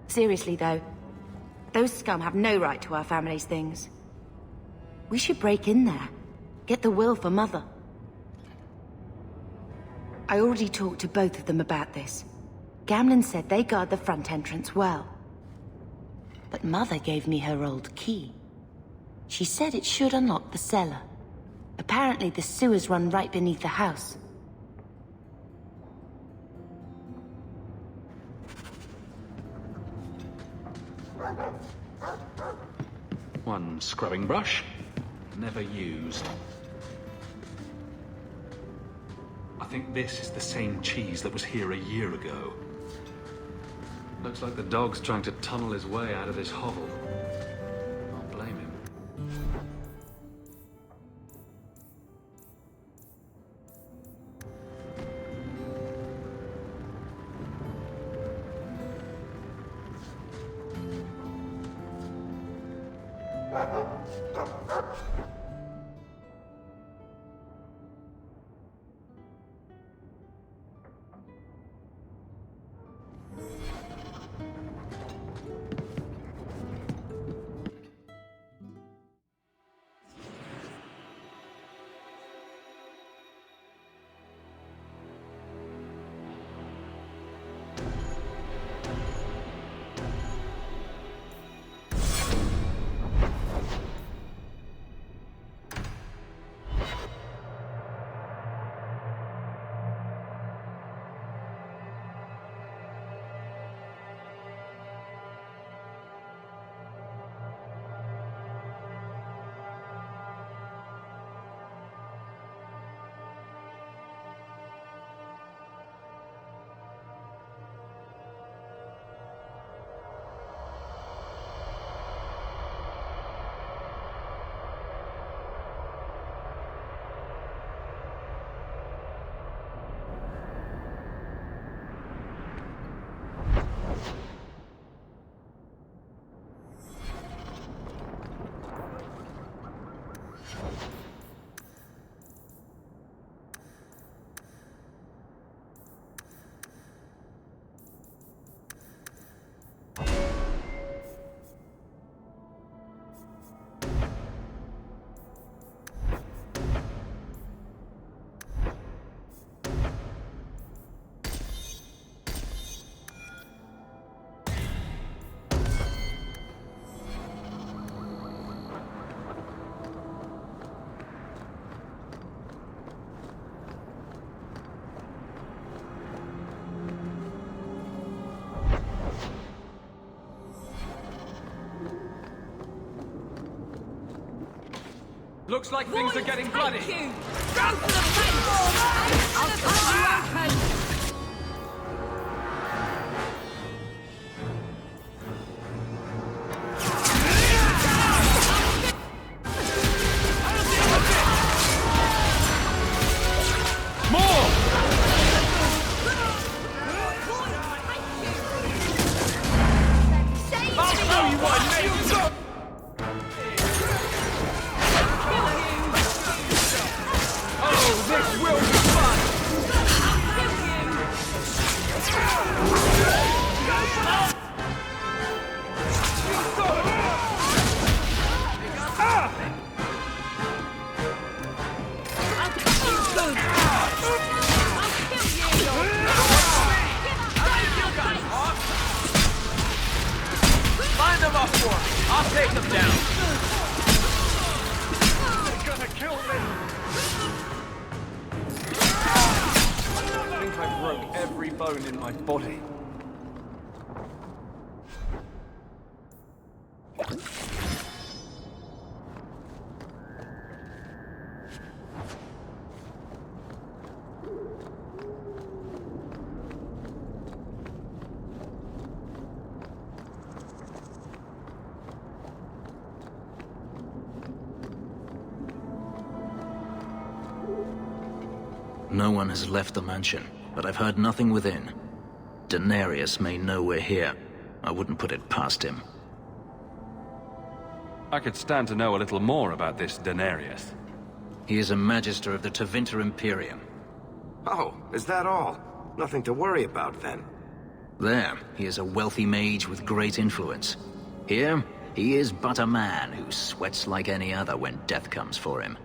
Seriously, though. Those scum have no right to our family's things. We should break in there. Get the will for Mother. I already talked to both of them about this. Gamlen said they guard the front entrance well. But Mother gave me her old key. She said it should unlock the cellar. Apparently the sewers run right beneath the house. One scrubbing brush, never used. I think this is the same cheese that was here a year ago. Looks like the dog's trying to tunnel his way out of this hovel. Can't blame him. Looks like things are getting bloody. Go for the face! I'll cut you open! Line them up for me. I'll take them down. They're gonna kill me! I think I broke every bone in my body. No one has left the mansion, but I've heard nothing within. Denarius may know we're here. I wouldn't put it past him. I could stand to know a little more about this Denarius. He is a Magister of the Tevinter Imperium. Oh, is that all? Nothing to worry about then. There, he is a wealthy mage with great influence. Here, he is but a man who sweats like any other when death comes for him.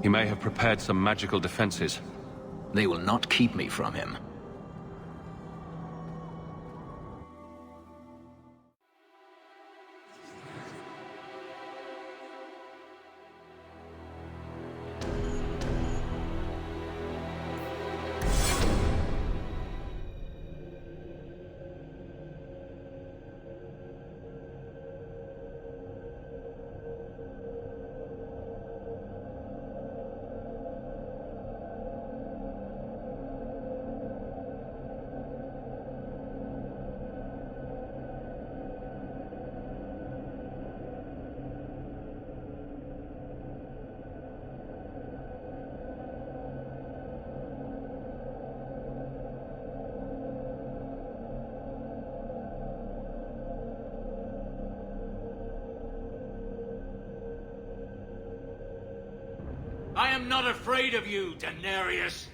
He may have prepared some magical defenses. They will not keep me from him. I am not afraid of you, Daenerys.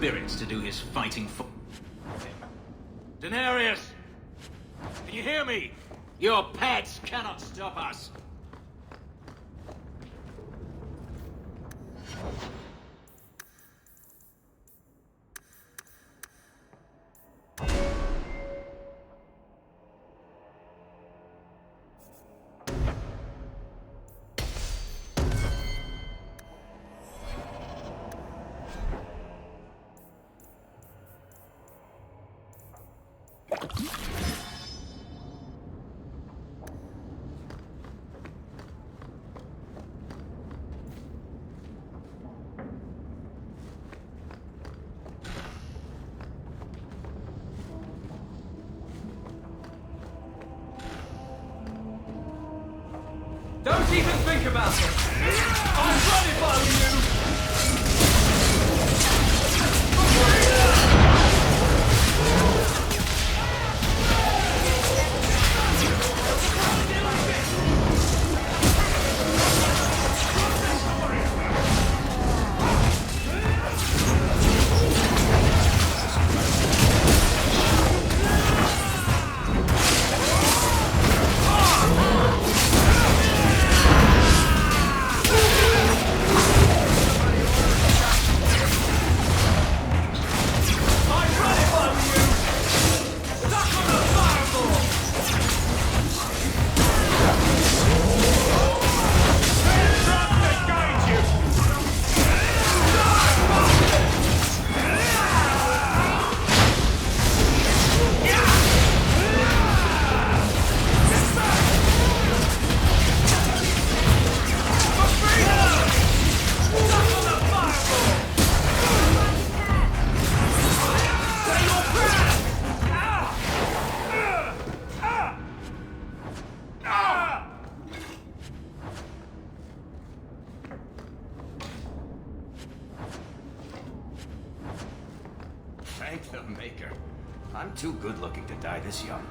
spirits to do his fighting for... Daenerys! Can you hear me? Your pets cannot stop us! Don't even think about it! I'll run if I were you! Thank the Maker. I'm too good looking to die this young.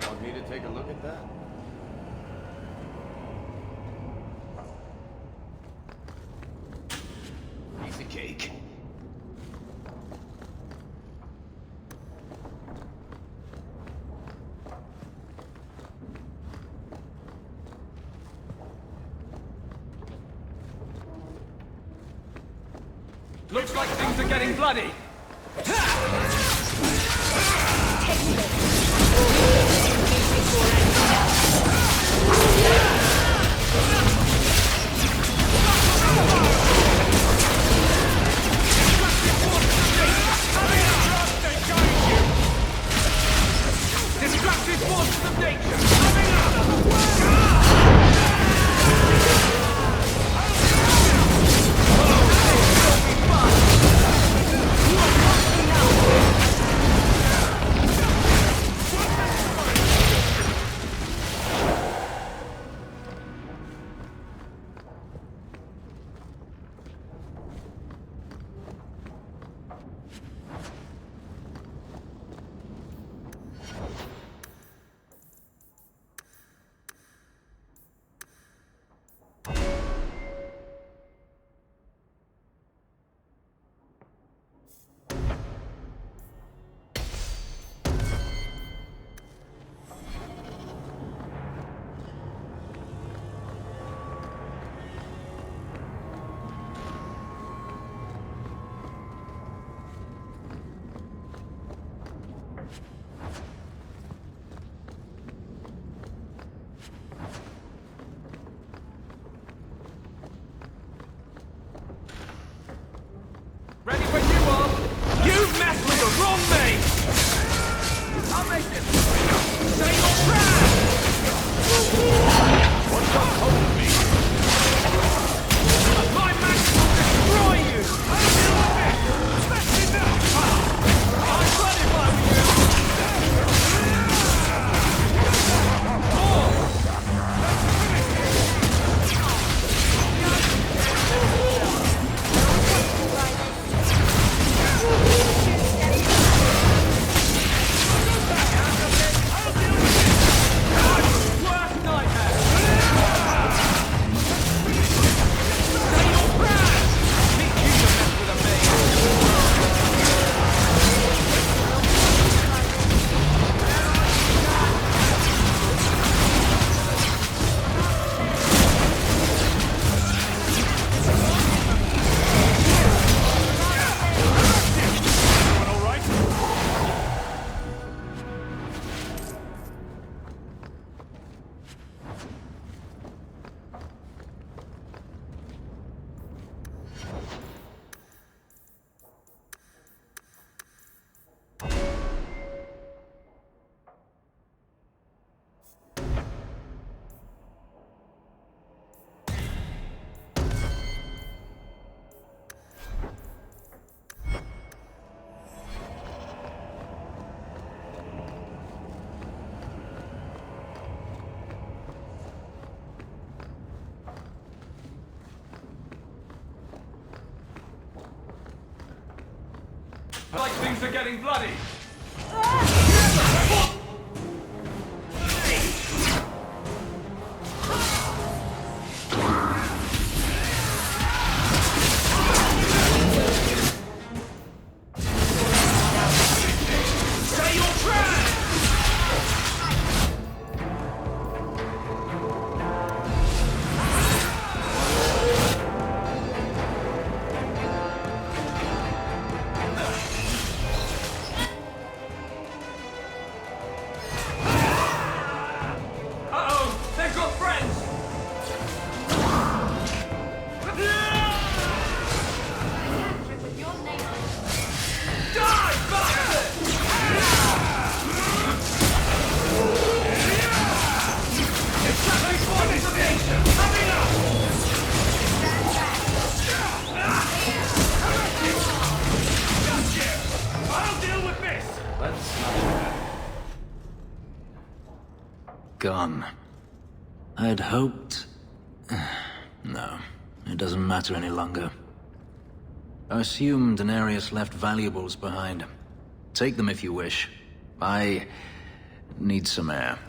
Want me to take a look at that? Piece of cake. Looks like things are getting bloody! Destructive forces of nature! Coming Ready when you are! You messed with the wrong mate! I'll make it! Say your prayers! What's got hold of me? My magic will destroy you! I'll deal with it! Especially now! I'd run if I were you! Worst nightmare! Like things are getting bloody. Gone. I'd hoped... No, it doesn't matter any longer. I assume Daenerys left valuables behind. Take them if you wish. I need some air.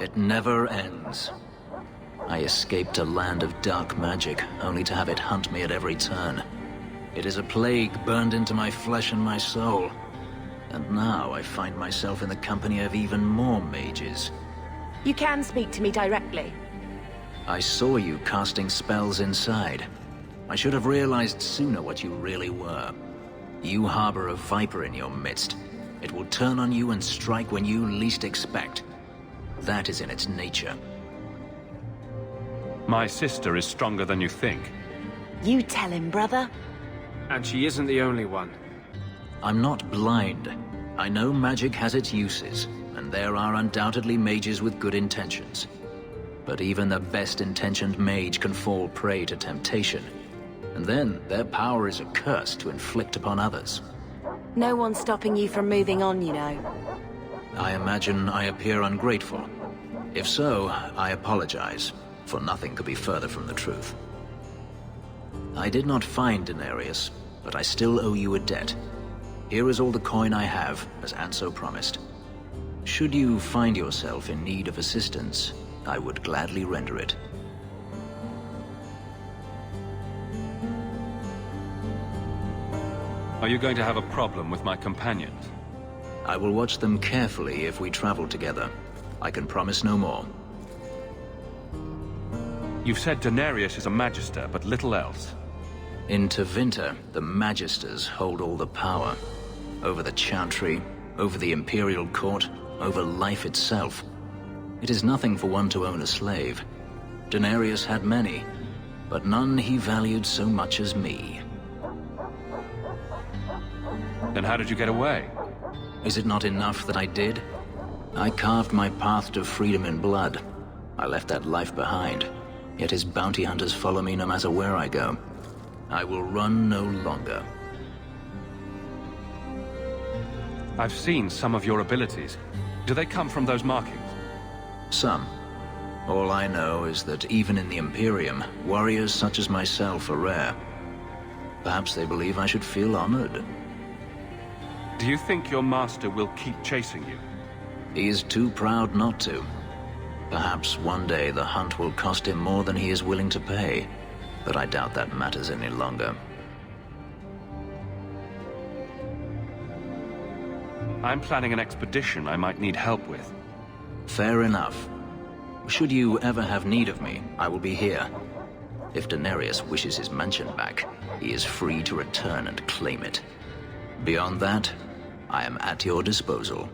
It never ends. I escaped a land of dark magic, only to have it hunt me at every turn. It is a plague burned into my flesh and my soul. And now I find myself in the company of even more mages. You can speak to me directly. I saw you casting spells inside. I should have realized sooner what you really were. You harbor a viper in your midst. It will turn on you and strike when you least expect. That is in its nature. My sister is stronger than you think. You tell him, brother. And she isn't the only one. I'm not blind. I know magic has its uses, and there are undoubtedly mages with good intentions. But even the best-intentioned mage can fall prey to temptation. And then their power is a curse to inflict upon others. No one's stopping you from moving on, you know. I imagine I appear ungrateful. If so, I apologize, for nothing could be further from the truth. I did not find Daenerys, but I still owe you a debt. Here is all the coin I have, as Anso promised. Should you find yourself in need of assistance, I would gladly render it. Are you going to have a problem with my companions? I will watch them carefully if we travel together. I can promise no more. You've said Daenerys is a Magister, but little else. In Tevinter, the Magisters hold all the power. Over the Chantry, over the Imperial Court, over life itself. It is nothing for one to own a slave. Daenerys had many, but none he valued so much as me. Then how did you get away? Is it not enough that I did? I carved my path to freedom in blood. I left that life behind, yet his bounty hunters follow me no matter where I go. I will run no longer. I've seen some of your abilities. Do they come from those markings? Some. All I know is that even in the Imperium, warriors such as myself are rare. Perhaps they believe I should feel honored. Do you think your master will keep chasing you? He is too proud not to. Perhaps one day the hunt will cost him more than he is willing to pay, but I doubt that matters any longer. I'm planning an expedition I might need help with. Fair enough. Should you ever have need of me, I will be here. If Daenerys wishes his mansion back, he is free to return and claim it. Beyond that, I am at your disposal.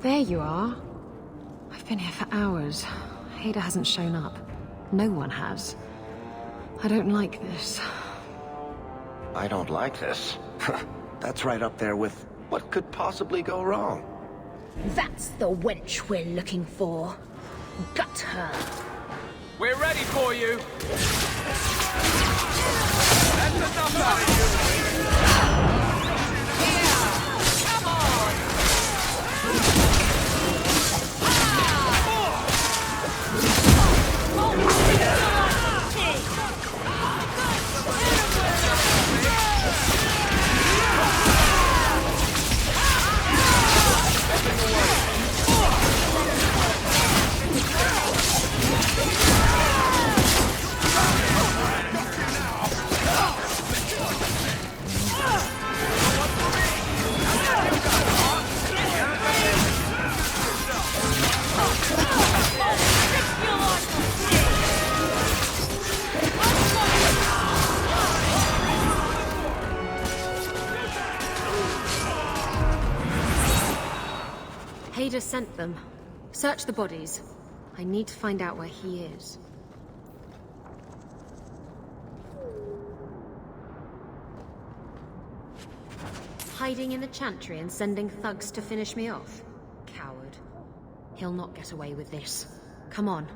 There you are. I've been here for hours. Ada hasn't shown up. No one has. I don't like this. I don't like this. That's right up there with what could possibly go wrong. That's the wench we're looking for. Gut her. We're ready for you! That's enough out of you! Come on! Thedas sent them. Search the bodies. I need to find out where he is. Hiding in the chantry and sending thugs to finish me off? Coward. He'll not get away with this. Come on.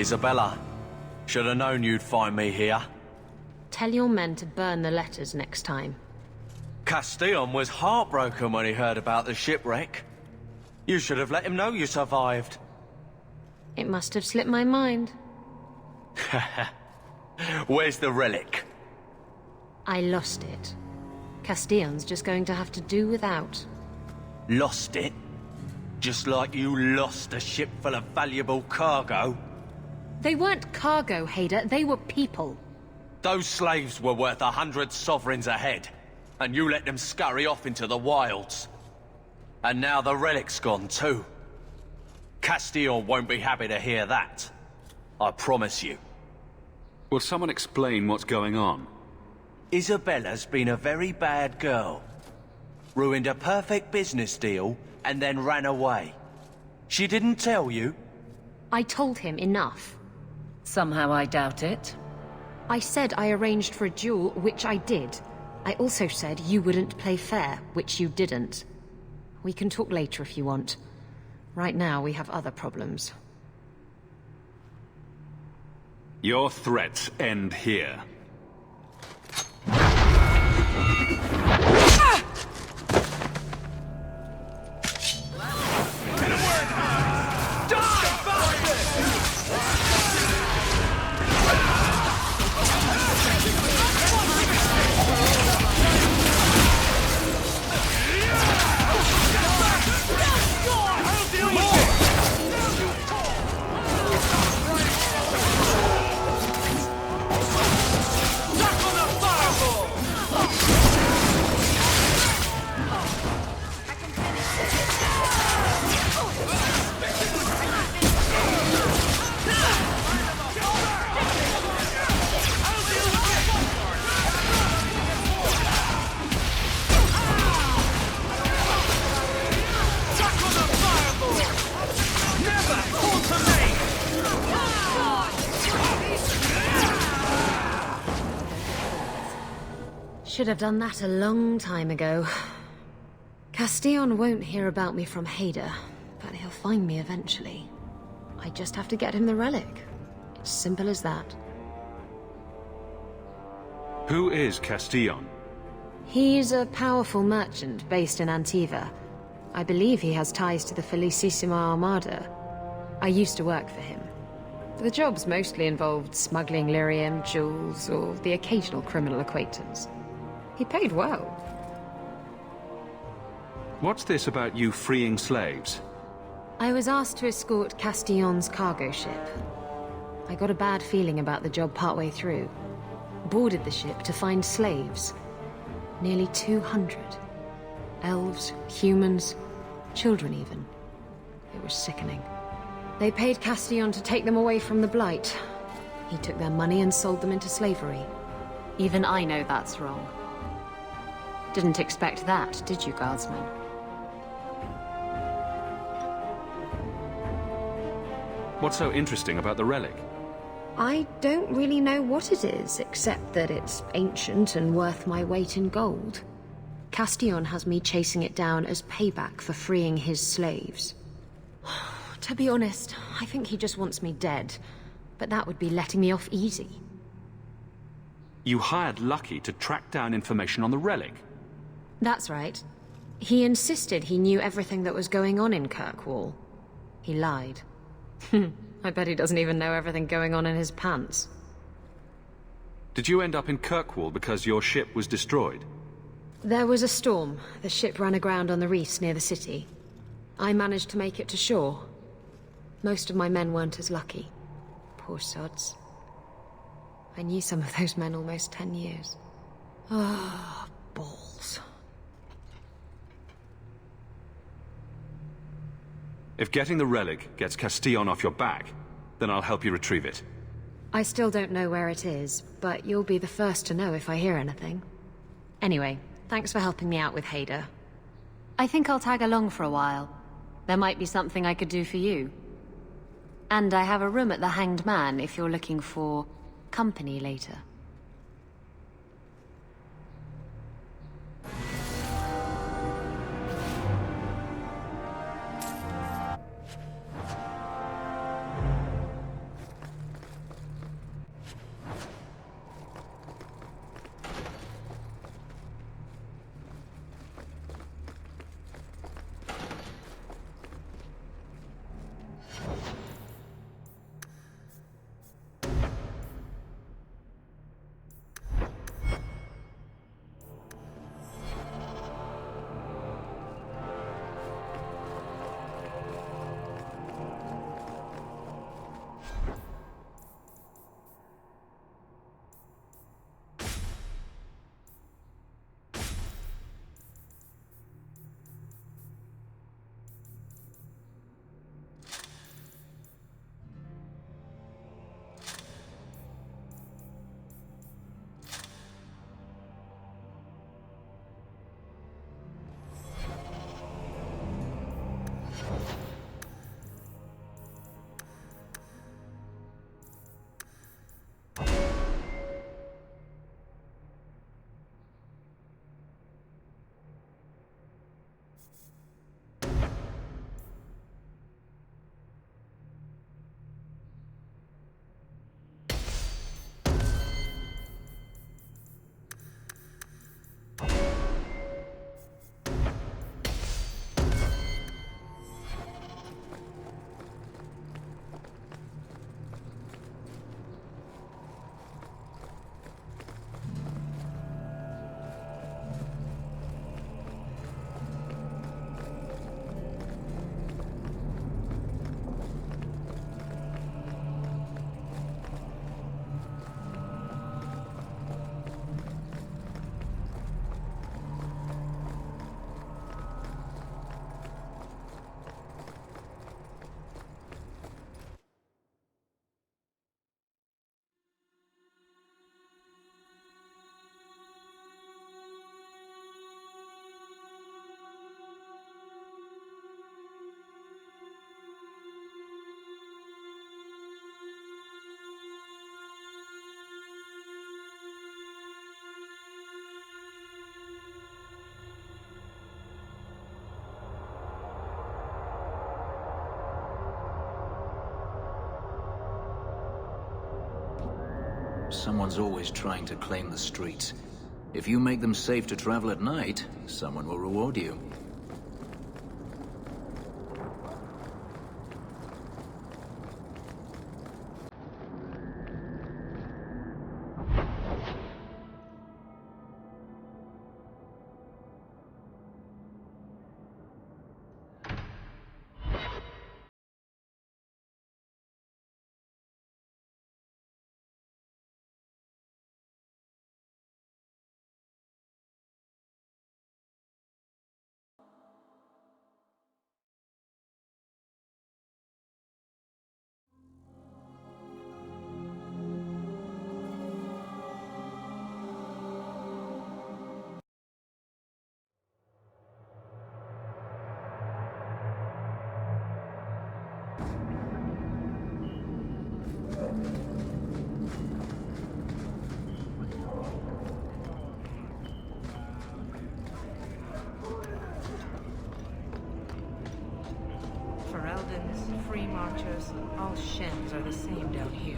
Isabella, should have known you'd find me here. Tell your men to burn the letters next time. Castillon was heartbroken when he heard about the shipwreck. You should have let him know you survived. It must have slipped my mind. Where's the relic? I lost it. Castillon's just going to have to do without. Lost it? Just like you lost a ship full of valuable cargo? They weren't cargo, Hader. They were people. Those slaves were worth 100 sovereigns a head, and you let them scurry off into the wilds. And now the relic's gone too. Castillon won't be happy to hear that. I promise you. Will someone explain what's going on? Isabella's been a very bad girl. Ruined a perfect business deal, and then ran away. She didn't tell you? I told him enough. Somehow I doubt it. I said I arranged for a duel, which I did. I also said you wouldn't play fair, which you didn't. We can talk later if you want. Right now, we have other problems. Your threats end here. Should have done that a long time ago. Castillon won't hear about me from Hader, but he'll find me eventually. I just have to get him the relic. It's simple as that. Who is Castillon? He's a powerful merchant based in Antiva. I believe he has ties to the Felicissima Armada. I used to work for him. The jobs mostly involved smuggling lyrium, jewels, or the occasional criminal acquaintance. He paid well. What's this about you freeing slaves? I was asked to escort Castillon's cargo ship. I got a bad feeling about the job partway through. Boarded the ship to find slaves. Nearly 200. Elves, humans, children even. It was sickening. They paid Castillon to take them away from the Blight. He took their money and sold them into slavery. Even I know that's wrong. Didn't expect that, did you, Guardsman? What's so interesting about the relic? I don't really know what it is, except that it's ancient and worth my weight in gold. Castillon has me chasing it down as payback for freeing his slaves. To be honest, I think he just wants me dead, but that would be letting me off easy. You hired Lucky to track down information on the relic? That's right. He insisted he knew everything that was going on in Kirkwall. He lied. I bet he doesn't even know everything going on in his pants. Did you end up in Kirkwall because your ship was destroyed? There was a storm. The ship ran aground on the reefs near the city. I managed to make it to shore. Most of my men weren't as lucky. Poor sods. I knew some of those men almost 10 years. Ah, balls. If getting the relic gets Castillon off your back, then I'll help you retrieve it. I still don't know where it is, but you'll be the first to know if I hear anything. Anyway, thanks for helping me out with Hader. I think I'll tag along for a while. There might be something I could do for you. And I have a room at the Hanged Man if you're looking for company later. someone's always trying to claim the streets. If you make them safe to travel at night, someone will reward you. Fereldans, free marchers, all Shens are the same down here.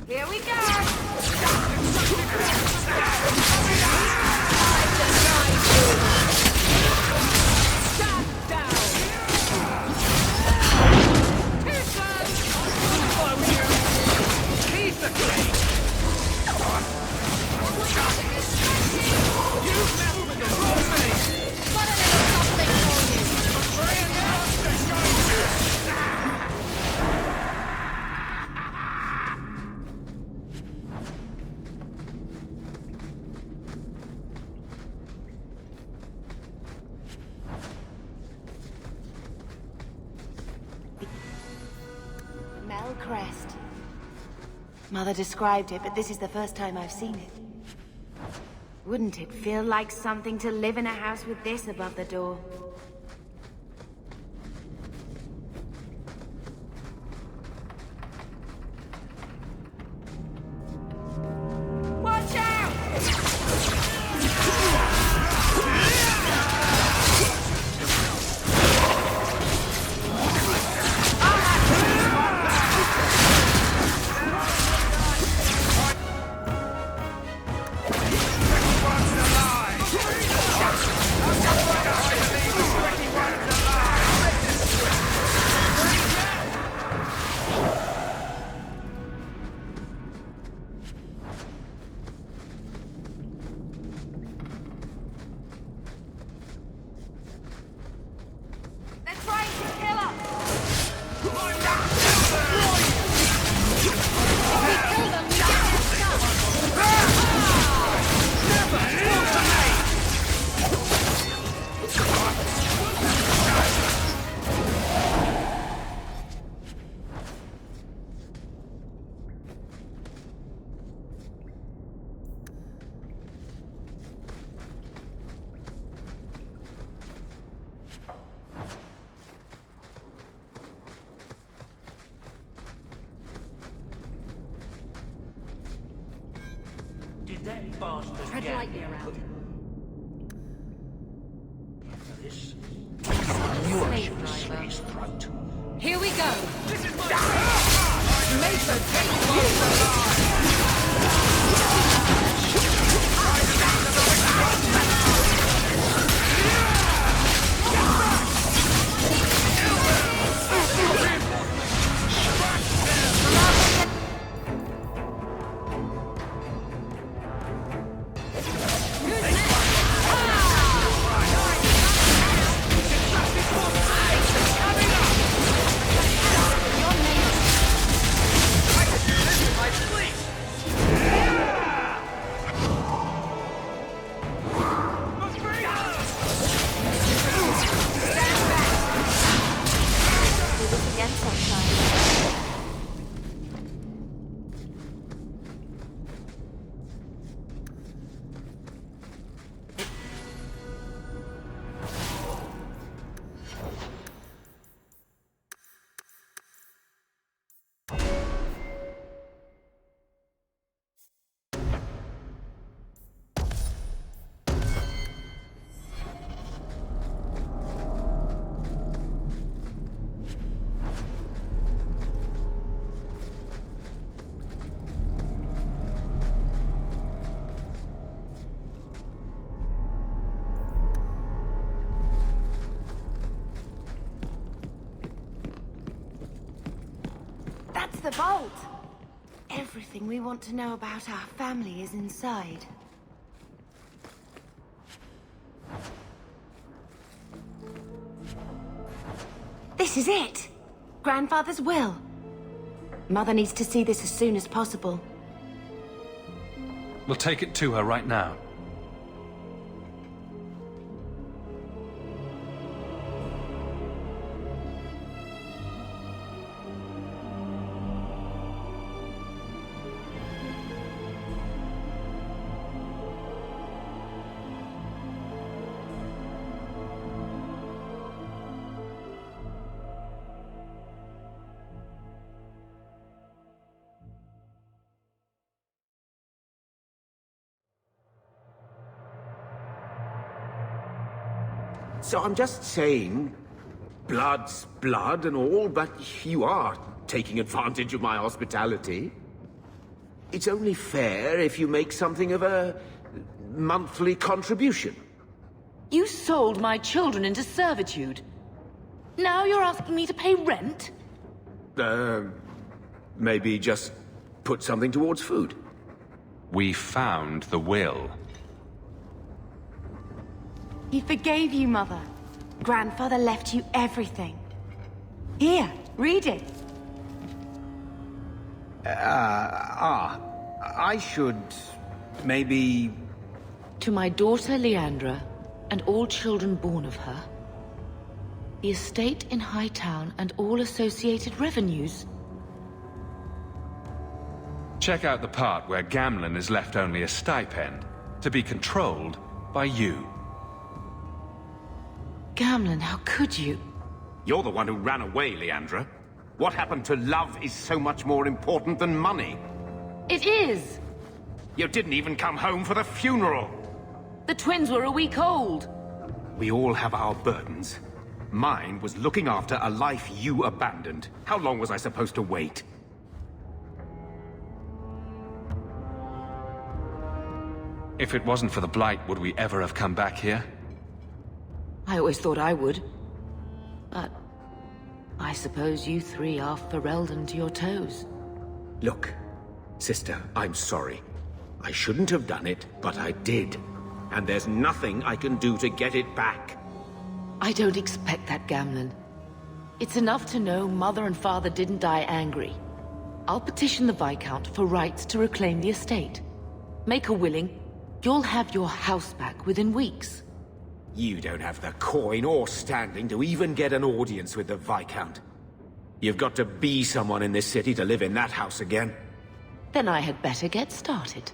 Here we go! Stand down! He's the king! You messed with the wrong thing! Got a little something for you! Crest. Mother described it, but this is the first time I've seen it. Wouldn't it feel like something to live in a house with this above the door? Watch out! Tread lightly around him. This Slave driver. his throat. Here we go! This is my Mason, take you! That's the vault! Everything we want to know about our family is inside. This is it! Grandfather's will. Mother needs to see this as soon as possible. We'll take it to her right now. So I'm just saying, blood's blood and all, but you are taking advantage of my hospitality. It's only fair if you make something of a monthly contribution. You sold my children into servitude. Now you're asking me to pay rent? Maybe just put something towards food. We found the will. He forgave you, Mother. Grandfather left you everything. Here, read it. I should maybe... To my daughter Leandra, and all children born of her, the estate in Hightown and all associated revenues. Check out the part where Gamlen is left only a stipend, to be controlled by you. Gamlen, how could you? You're the one who ran away, Leandra. What happened to love is so much more important than money. It is! You didn't even come home for the funeral! The twins were a week old. We all have our burdens. Mine was looking after a life you abandoned. How long was I supposed to wait? If it wasn't for the Blight, would we ever have come back here? I always thought I would. But I suppose you three are Ferelden to your toes. Look, sister, I'm sorry. I shouldn't have done it, but I did. And there's nothing I can do to get it back. I don't expect that, Gamlen. It's enough to know Mother and Father didn't die angry. I'll petition the Viscount for rights to reclaim the estate. Make a willing, you'll have your house back within weeks. You don't have the coin or standing to even get an audience with the Viscount. You've got to be someone in this city to live in that house again. Then I had better get started.